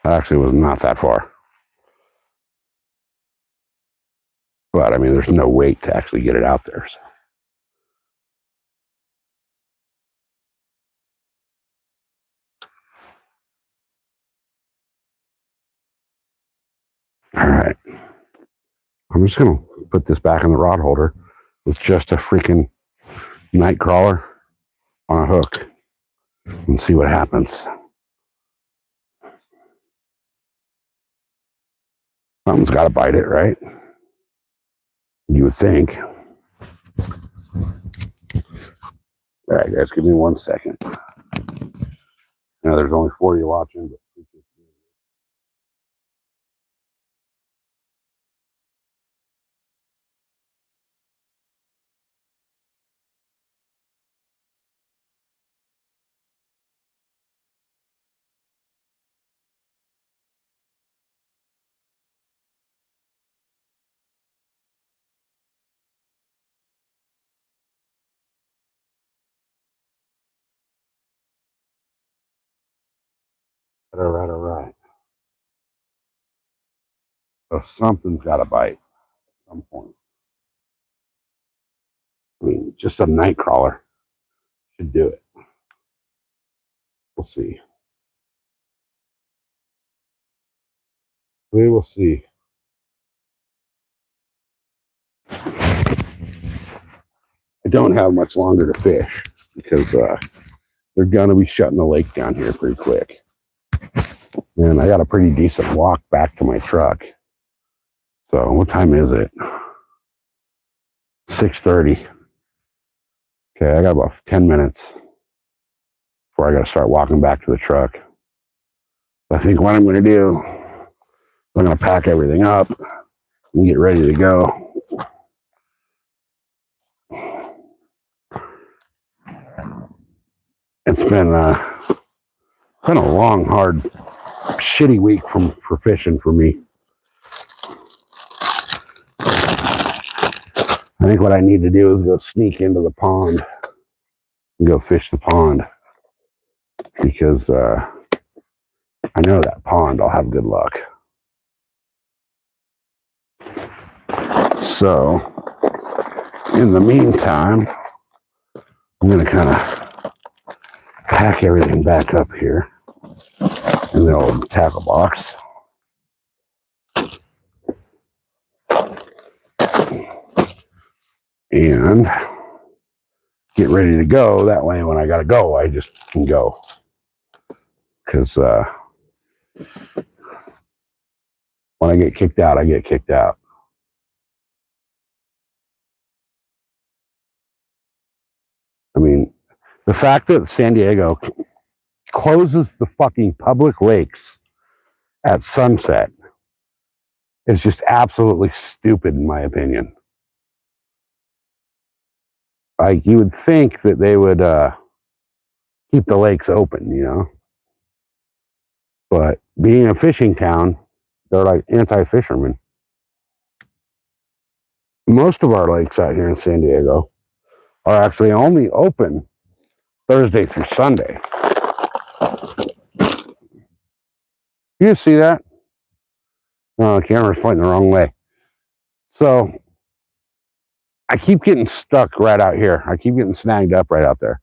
That actually was not that far. But, I mean, there's no weight to actually get it out there. So. All right. I'm just going to put this back in the rod holder with just a freaking night crawler on a hook and see what happens. Something's got to bite it, right? You would think. All right, guys, give me 1 second. Now, there's only 4 of you watching, but all right. So something's got to bite at some point. I mean, just a night crawler should do it. We'll see. We will see. I don't have much longer to fish because they're going to be shutting the lake down here pretty quick. And I got a pretty decent walk back to my truck. So what time is it? 6:30. Okay, I got about 10 minutes before I got to start walking back to the truck. I think what I'm going to do I'm going to pack everything up and get ready to go. It's been a long, hard, shitty week for fishing for me. I think what I need to do is go sneak into the pond and go fish the pond, because I know that pond I'll have good luck. So in the meantime, I'm going to kind of pack everything back up here in the old tackle box. And get ready to go. That way, when I got to go, I just can go. Because when I get kicked out, I get kicked out. I mean, the fact that San Diego closes the fucking public lakes at sunset is just absolutely stupid, in my opinion. Like, you would think that they would keep the lakes open, you know? But being a fishing town, they're like anti-fishermen. Most of our lakes out here in San Diego are actually only open Thursday through Sunday. You see that? No, the camera's pointing the wrong way. So I keep getting stuck right out here. I keep getting snagged up right out there.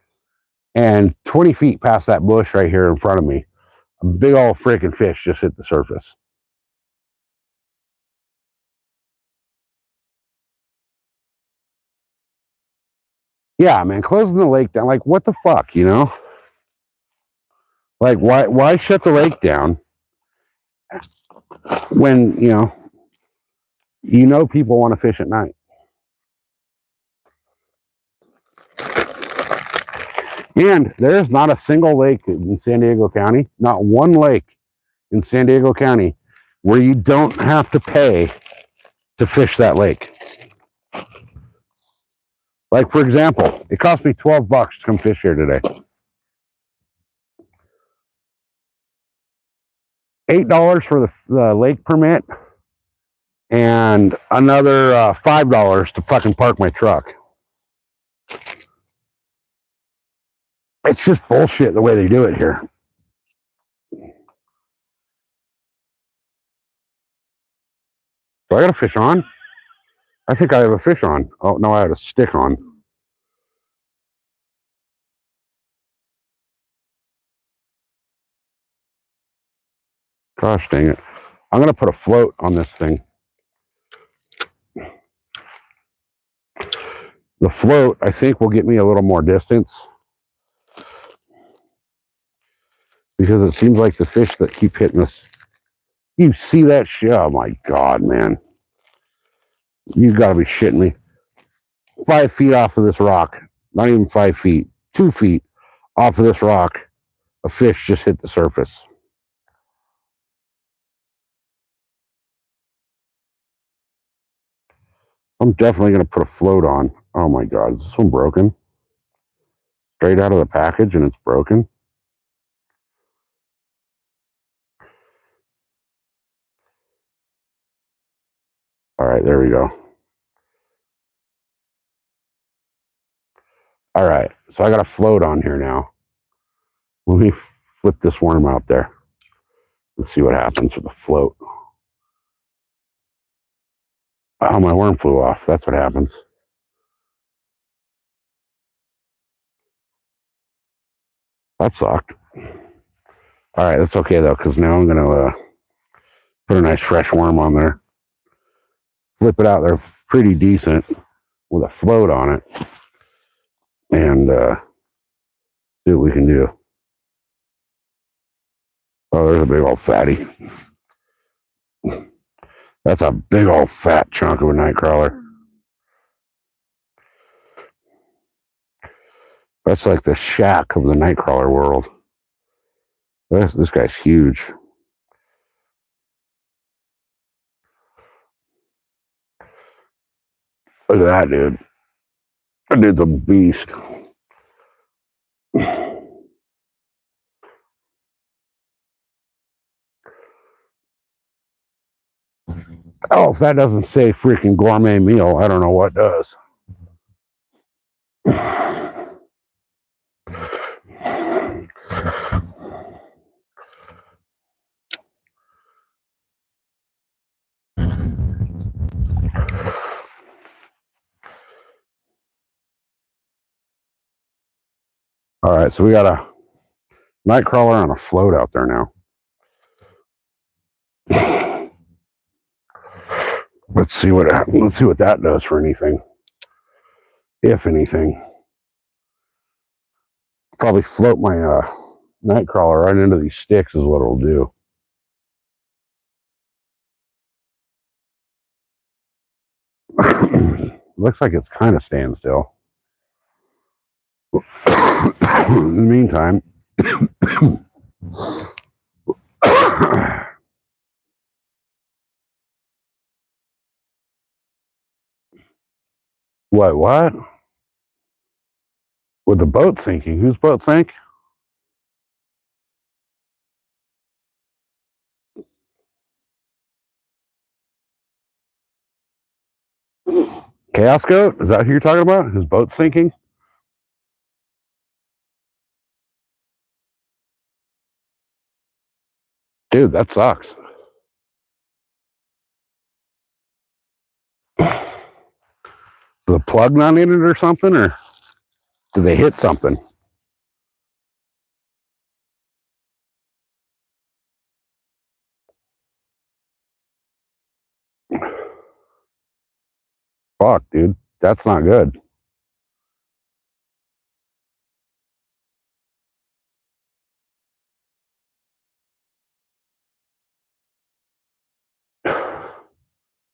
And 20 feet past that bush right here in front of me, a big old freaking fish just hit the surface. Yeah, man, closing the lake down, like, what the fuck, you know? Like, why shut the lake down when, you know people want to fish at night? And there's not a single lake in San Diego County, not one lake in San Diego County, where you don't have to pay to fish that lake. Like, for example, it cost me $12 to come fish here today. $8 for the lake permit, and another $5 to fucking park my truck. It's just bullshit the way they do it here. Do I got a fish on? I think I have a fish on. Oh, no, I had a stick on. Gosh dang it. I'm going to put a float on this thing. The float, I think, will get me a little more distance, because it seems like the fish that keep hitting us. You see that shit? Oh my God, man. You gotta be shitting me. 5 feet off of this rock, not even 5 feet, 2 feet off of this rock, a fish just hit the surface. I'm definitely gonna put a float on. Oh my God, is this one broken? Straight out of the package and it's broken? All right, there we go. All right, so I got a float on here now. Let me flip this worm out there. Let's see what happens with the float. Oh, my worm flew off. That's what happens. That sucked. All right, that's okay though, because now I'm going to put a nice fresh worm on there. Flip it out there pretty decent with a float on it. And see what we can do. Oh, there's a big old fatty. That's a big old fat chunk of a night crawler. That's like the shack of the night crawler world. This guy's huge. Look at that dude. That dude's a beast. Oh, if that doesn't say freaking gourmet meal, I don't know what does. All right, so we got a night crawler on a float out there now. Let's see what that does for anything, if anything. Probably float my night crawler right into these sticks is what it'll do. Looks like it's kind of staying still. In the meantime, what? With the boat sinking? Whose boat sank? Chaos Goat? Is that who you're talking about? His boat sinking? Dude, that sucks. Is the plug not in it or something? Or did they hit something? Fuck, dude. That's not good.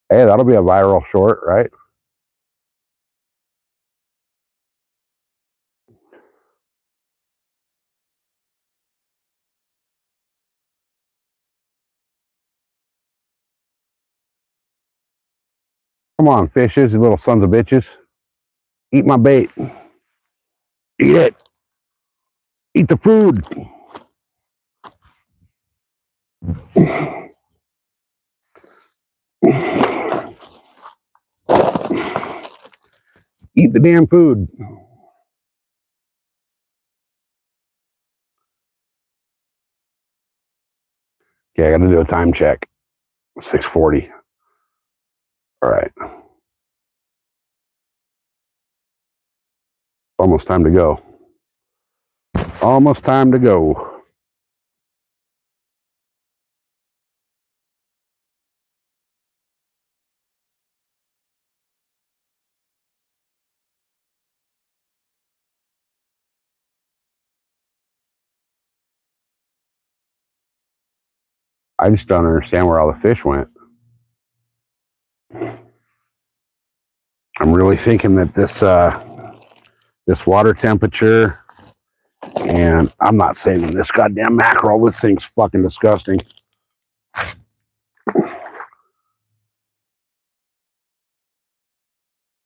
Hey, that'll be a viral short, right? Come on, fishes, you little sons of bitches. Eat my bait. Eat it. Eat the food. Eat the damn food. Okay, I got to do a time check. 6:40. All right. Almost time to go. Almost time to go. I just don't understand where all the fish went. I'm really thinking that this water temperature, and I'm not saving this goddamn mackerel. This thing's fucking disgusting.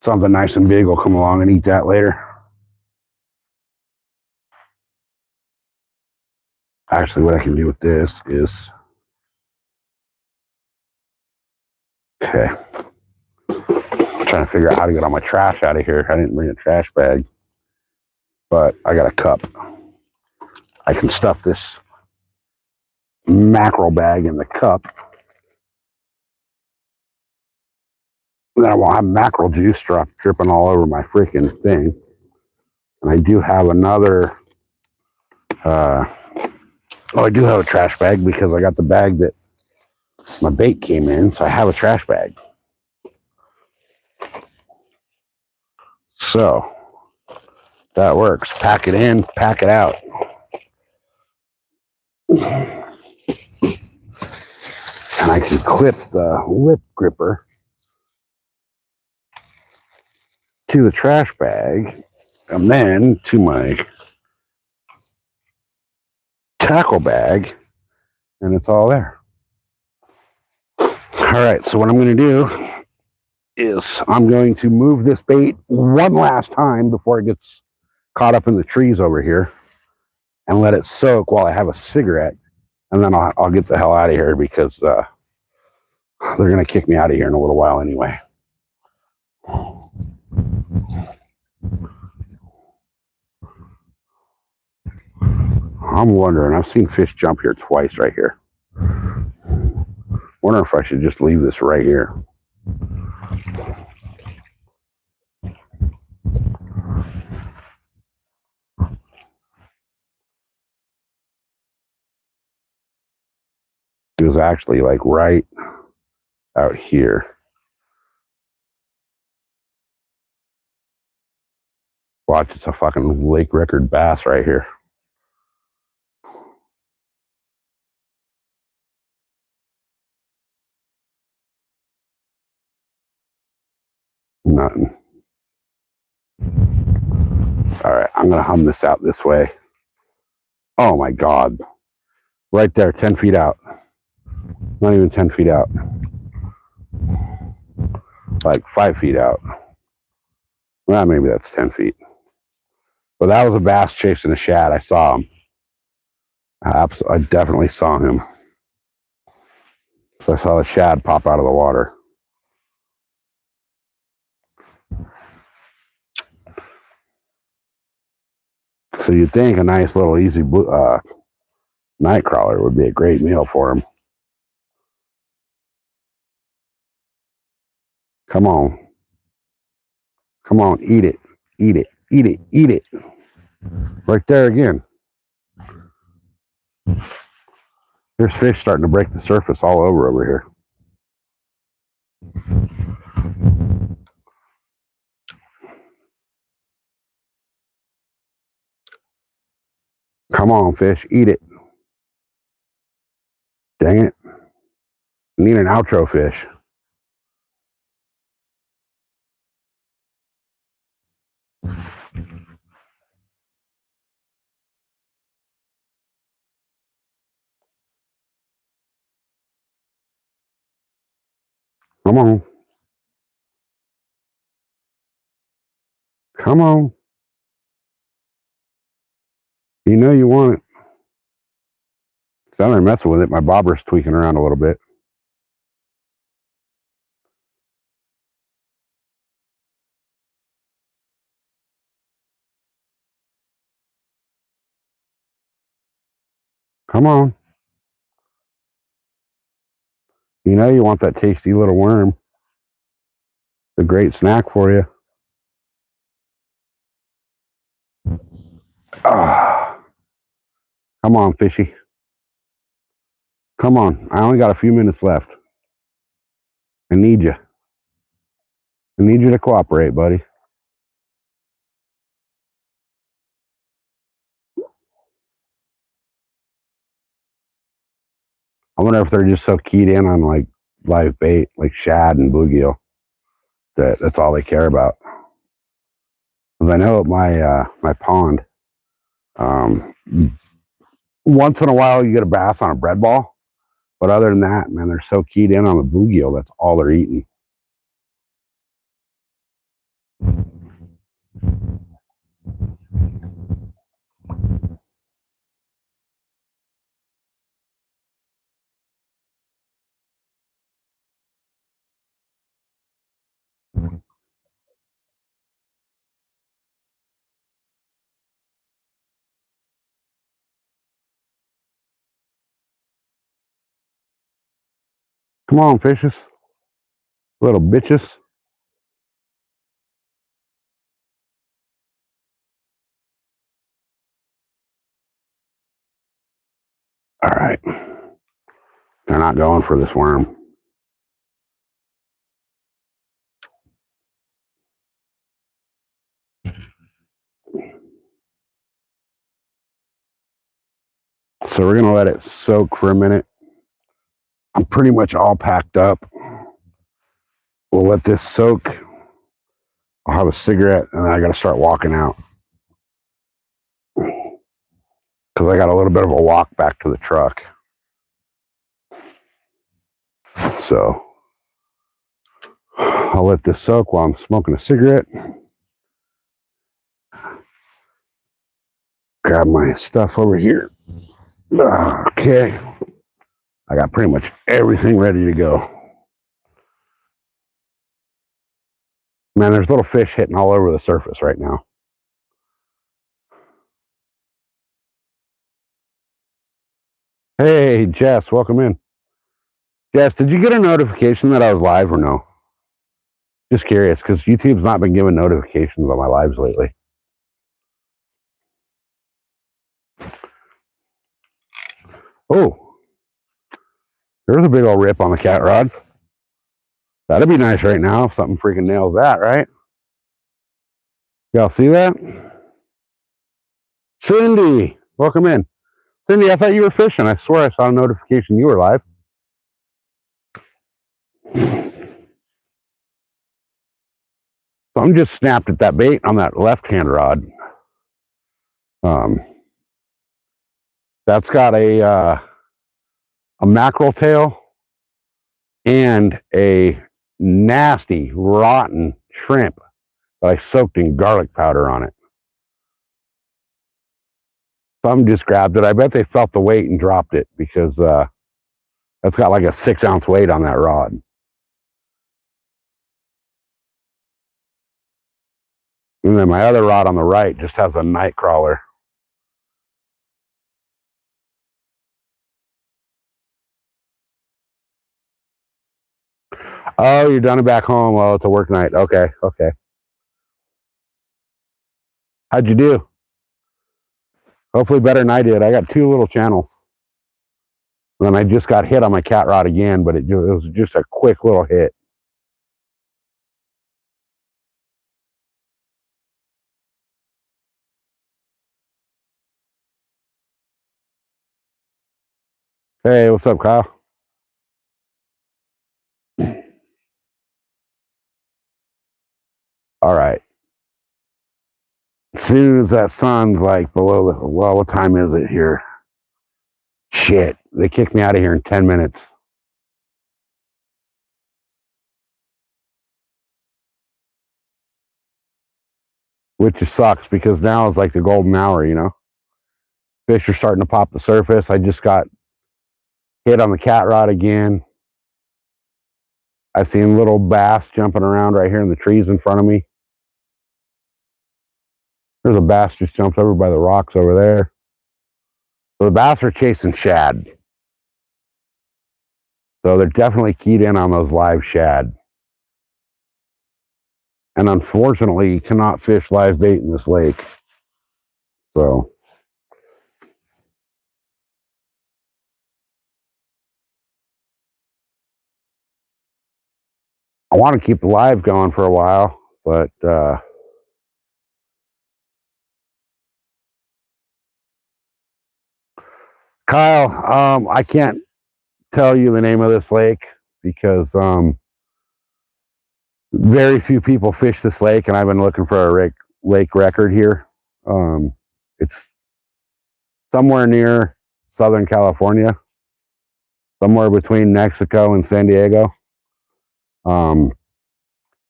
Something nice and big will come along and eat that later. Actually, what I can do with this is, okay, I'm trying to figure out how to get all my trash out of here. I didn't bring a trash bag, but I got a cup. I can stuff this mackerel bag in the cup. Then I won't have mackerel juice dripping all over my freaking thing. And I do have another, I do have a trash bag because I got the bag that my bait came in, so I have a trash bag. So that works. Pack it in, pack it out. And I can clip the lip gripper to the trash bag and then to my tackle bag, and it's all there. All right, so what I'm going to do is I'm going to move this bait one last time before it gets caught up in the trees over here and let it soak while I have a cigarette. And then I'll get the hell out of here because they're going to kick me out of here in a little while anyway. I'm wondering, I've seen fish jump here twice right here. Wondering if I should just leave this right here. It was actually like right out here. Watch, it's a fucking lake record bass right here. Nothing. All right, I'm gonna hum this out this way. Oh my God. Right there, 10 feet out. Not even 10 feet out. Like 5 feet out. Well, maybe that's 10 feet. But that was a bass chasing a shad. I saw him. I definitely saw him. So I saw the shad pop out of the water. So you'd think a nice little easy night crawler would be a great meal for him. Come on. Come on, eat it. Eat it. Eat it. Eat it. Right there again. There's fish starting to break the surface all over here. Come on, fish. Eat it. Dang it. I need an outro fish. Come on. Come on. You know you want it. So I'm messing with it. My bobber's tweaking around a little bit. Come on. You know you want that tasty little worm. It's a great snack for you. Ah. Come on, fishy. Come on. I only got a few minutes left. I need you. I need you to cooperate, buddy. I wonder if they're just so keyed in on like live bait, like shad and bluegill, that's all they care about. Because I know at my pond, once in a while you get a bass on a bread ball, but other than that, man, they're so keyed in on the bluegill. That's all they're eating. Come on, fishes. Little bitches. All right. They're not going for this worm. So we're going to let it soak for a minute. I'm pretty much all packed up. We'll let this soak. I'll have a cigarette and then I got to start walking out. Because I got a little bit of a walk back to the truck. So I'll let this soak while I'm smoking a cigarette. Grab my stuff over here. Okay. I got pretty much everything ready to go. Man, there's little fish hitting all over the surface right now. Hey, Jess, welcome in. Jess, did you get a notification that I was live or no? Just curious, because YouTube's not been giving notifications on my lives lately. Oh, there's a big old rip on the cat rod. That'd be nice right now if something freaking nails that, right? Y'all see that? Cindy, welcome in. Cindy, I thought you were fishing. I swear I saw a notification you were live. Something just snapped at that bait on that left-hand rod. That's got a mackerel tail and a nasty, rotten shrimp that I soaked in garlic powder on it. Some just grabbed it. I bet they felt the weight and dropped it because that's got like a 6-ounce weight on that rod. And then my other rod on the right just has a night crawler. Oh, you're done and back home. Well, it's a work night. Okay, okay. How'd you do? Hopefully better than I did. I got 2 little channels. And then I just got hit on my cat rod again, but it was just a quick little hit. Hey, what's up, Kyle? All right. As soon as that sun's like below the, well, what time is it here? Shit, they kicked me out of here in 10 minutes. Which just sucks because now is like the golden hour, you know? Fish are starting to pop the surface. I just got hit on the cat rod again. I've seen little bass jumping around right here in the trees in front of me. There's a bass just jumped over by the rocks over there. So the bass are chasing shad. So they're definitely keyed in on those live shad. And unfortunately, you cannot fish live bait in this lake. So I want to keep the live going for a while, but Kyle, I can't tell you the name of this lake because very few people fish this lake, and I've been looking for a lake record here. It's somewhere near Southern California, somewhere between Mexico and San Diego.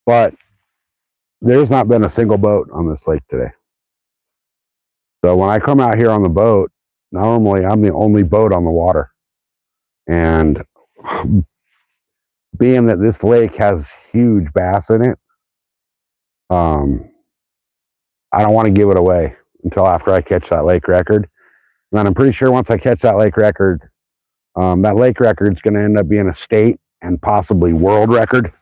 But there's not been a single boat on this lake today. So when I come out here on the boat, normally I'm the only boat on the water. And being that this lake has huge bass in it, I don't want to give it away until after I catch that lake record. And then I'm pretty sure once I catch that lake record is going to end up being a state and possibly world record.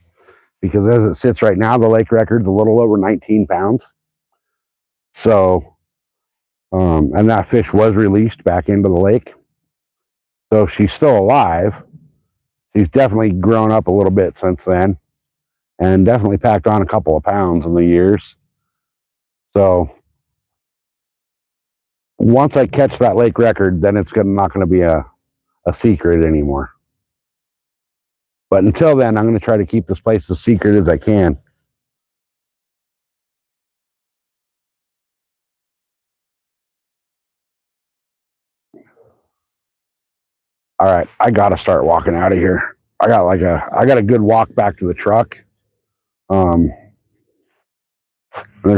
Because as it sits right now, the lake record's a little over 19 pounds. So, and that fish was released back into the lake. So she's still alive. She's definitely grown up a little bit since then and definitely packed on a couple of pounds in the years. So once I catch that lake record, then it's not going to be a secret anymore. But until then, I'm going to try to keep this place as secret as I can. All right, I got to start walking out of here. I got a good walk back to the truck. There's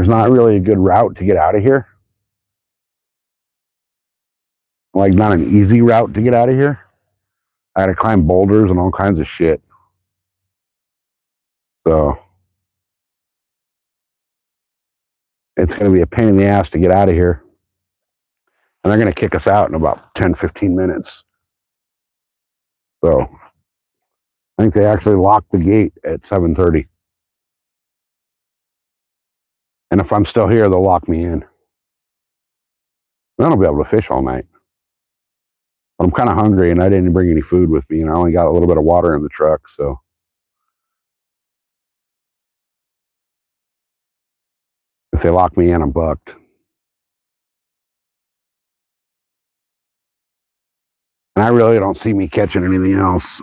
not really a good route to get out of here. Like, not an easy route to get out of here. I had to climb boulders and all kinds of shit. So it's going to be a pain in the ass to get out of here. And they're going to kick us out in about 10, 15 minutes. So I think they actually locked the gate at 7:30. And if I'm still here, they'll lock me in. Then I'll be able to fish all night. But I'm kind of hungry, and I didn't bring any food with me, and I only got a little bit of water in the truck, so. If they lock me in, I'm bucked. And I really don't see me catching anything else.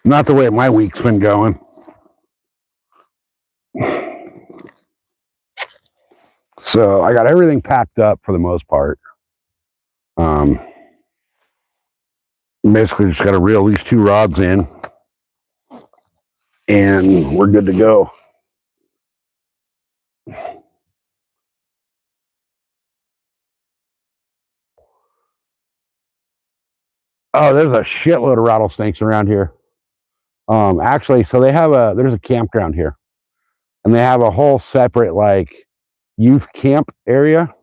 Not the way my week's been going. So I got everything packed up for the most part. Basically just got to reel these 2 rods in, and we're good to go. Oh, there's a shitload of rattlesnakes around here. Actually, so there's a campground here, and they have a whole separate like youth camp area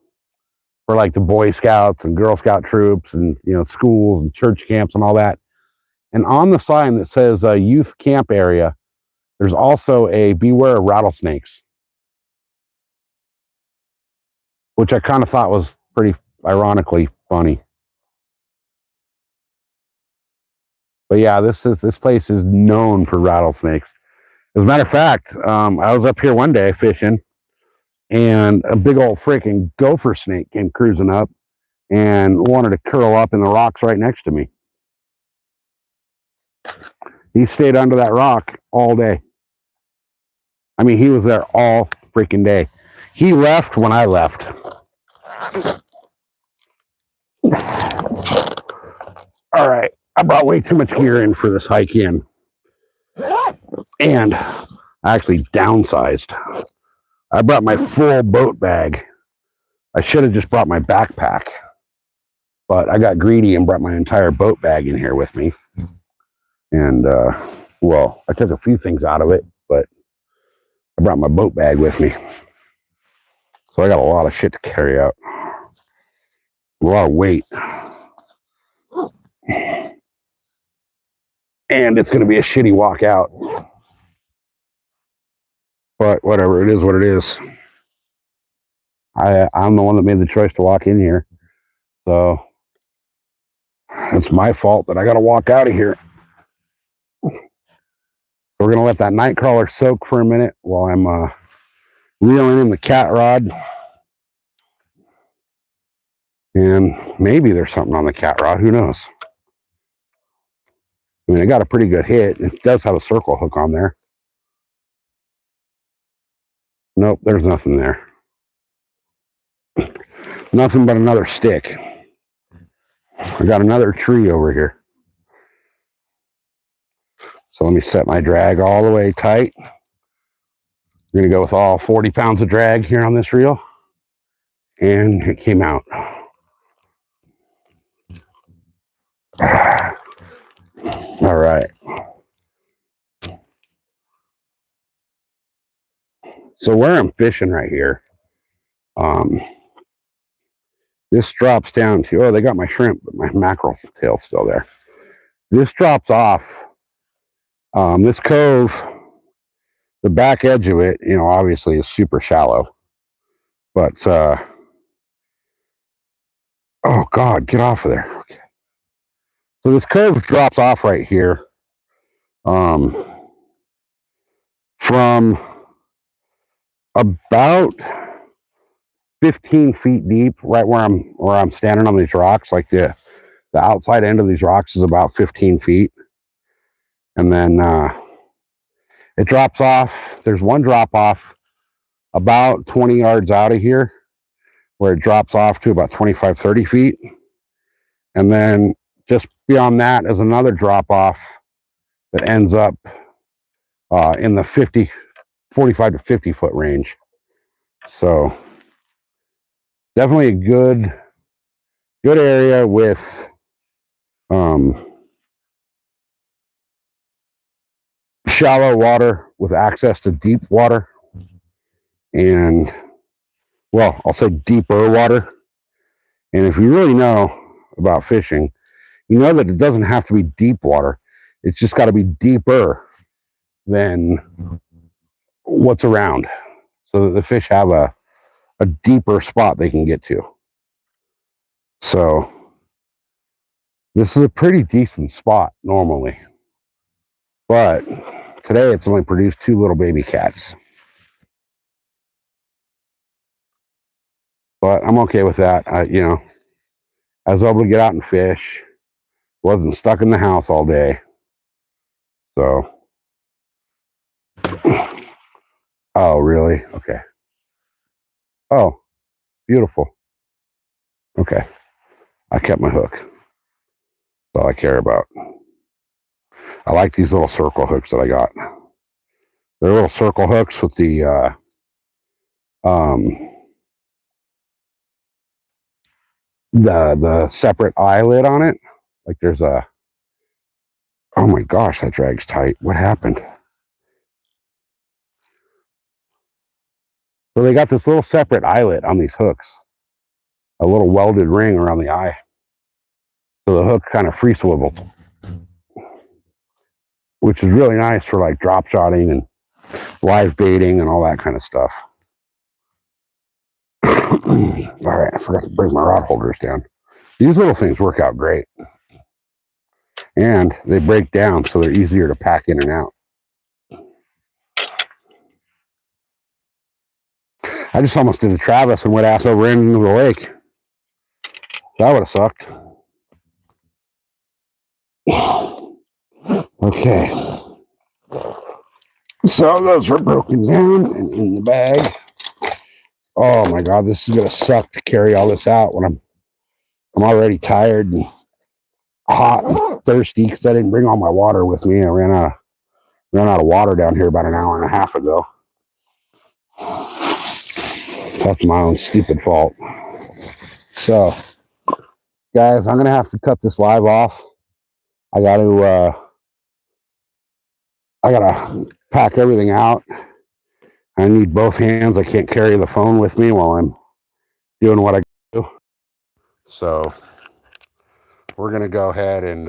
for like the Boy Scouts and Girl Scout troops and, you know, schools and church camps and all that. And on the sign that says youth camp area, there's also a beware of rattlesnakes, which I kind of thought was pretty ironically funny. But yeah, this place is known for rattlesnakes. As a matter of fact, I was up here one day fishing, and a big old freaking gopher snake came cruising up and wanted to curl up in the rocks right next to me. He stayed under that rock all day. I mean, he was there all freaking day. He left when I left. All right, I brought way too much gear in for this hike in, and I actually downsized. I brought my full boat bag. I should have just brought my backpack, but I got greedy and brought my entire boat bag in here with me. And, well, I took a few things out of it, but I brought my boat bag with me. So I got a lot of shit to carry out. A lot of weight. And it's going to be a shitty walk out. But whatever, it is what it is. I'm the one that made the choice to walk in here. So it's my fault that I got to walk out of here. So we're going to let that night crawler soak for a minute while I'm reeling in the cat rod. And maybe there's something on the cat rod. Who knows? I mean, I got a pretty good hit. It does have a circle hook on there. Nope, there's nothing there. Nothing but another stick. I got another tree over here. So let me set my drag all the way tight. I'm going to go with all 40 pounds of drag here on this reel. And it came out. All right. So where I'm fishing right here, this drops down to, oh, they got my shrimp, but my mackerel tail's still there. This drops off. This cove, the back edge of it, you know, obviously is super shallow. But, oh God, get off of there. Okay. So this cove drops off right here, from about 15 feet deep, right where I'm standing on these rocks. Like the outside end of these rocks is about 15 feet. And then it drops off. There's one drop off about 20 yards out of here where it drops off to about 25, 30 feet. And then just beyond that is another drop off that ends up in the 45 to 50 foot range. So definitely a good area with shallow water with access to deep water, and well, I'll say deeper water. And if you really know about fishing, you know that it doesn't have to be deep water. It's just got to be deeper than what's around, so that the fish have a deeper spot they can get to. So this is a pretty decent spot normally, but today it's only produced 2 little baby cats. But I'm okay with that. I was able to get out and fish. Wasn't stuck in the house all day. So, oh, really? Okay. Oh, beautiful. Okay. I kept my hook. That's all I care about. I like these little circle hooks that I got. They're little circle hooks with the separate eyelid on it. Like there's a, oh my gosh, that drag's tight. What happened? So they got this little separate eyelet on these hooks, a little welded ring around the eye. So the hook kind of free swivels, which is really nice for like drop shotting and live baiting and all that kind of stuff. All right, I forgot to bring my rod holders down. These little things work out great. And they break down, so they're easier to pack in and out. I just almost did a Travis and went ass over into the lake. That would have sucked. Okay. So those are broken down and in the bag. Oh my God, this is gonna suck to carry all this out when I'm already tired and hot and thirsty because I didn't bring all my water with me. I ran out of water down here about an hour and a half ago. That's my own stupid fault. So, guys, I'm gonna have to cut this live off. I gotta pack everything out. I need both hands. I can't carry the phone with me while I'm doing what I do. So we're gonna go ahead and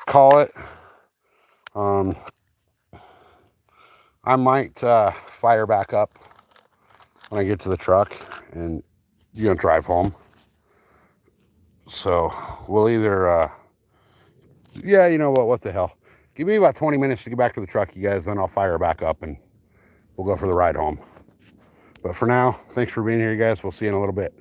call it. I might fire back up when I get to the truck and you're gonna drive home. So we'll either yeah, you know what the hell. Give me about 20 minutes to get back to the truck, you guys, then I'll fire back up and we'll go for the ride home. But for now, thanks for being here, you guys. We'll see you in a little bit.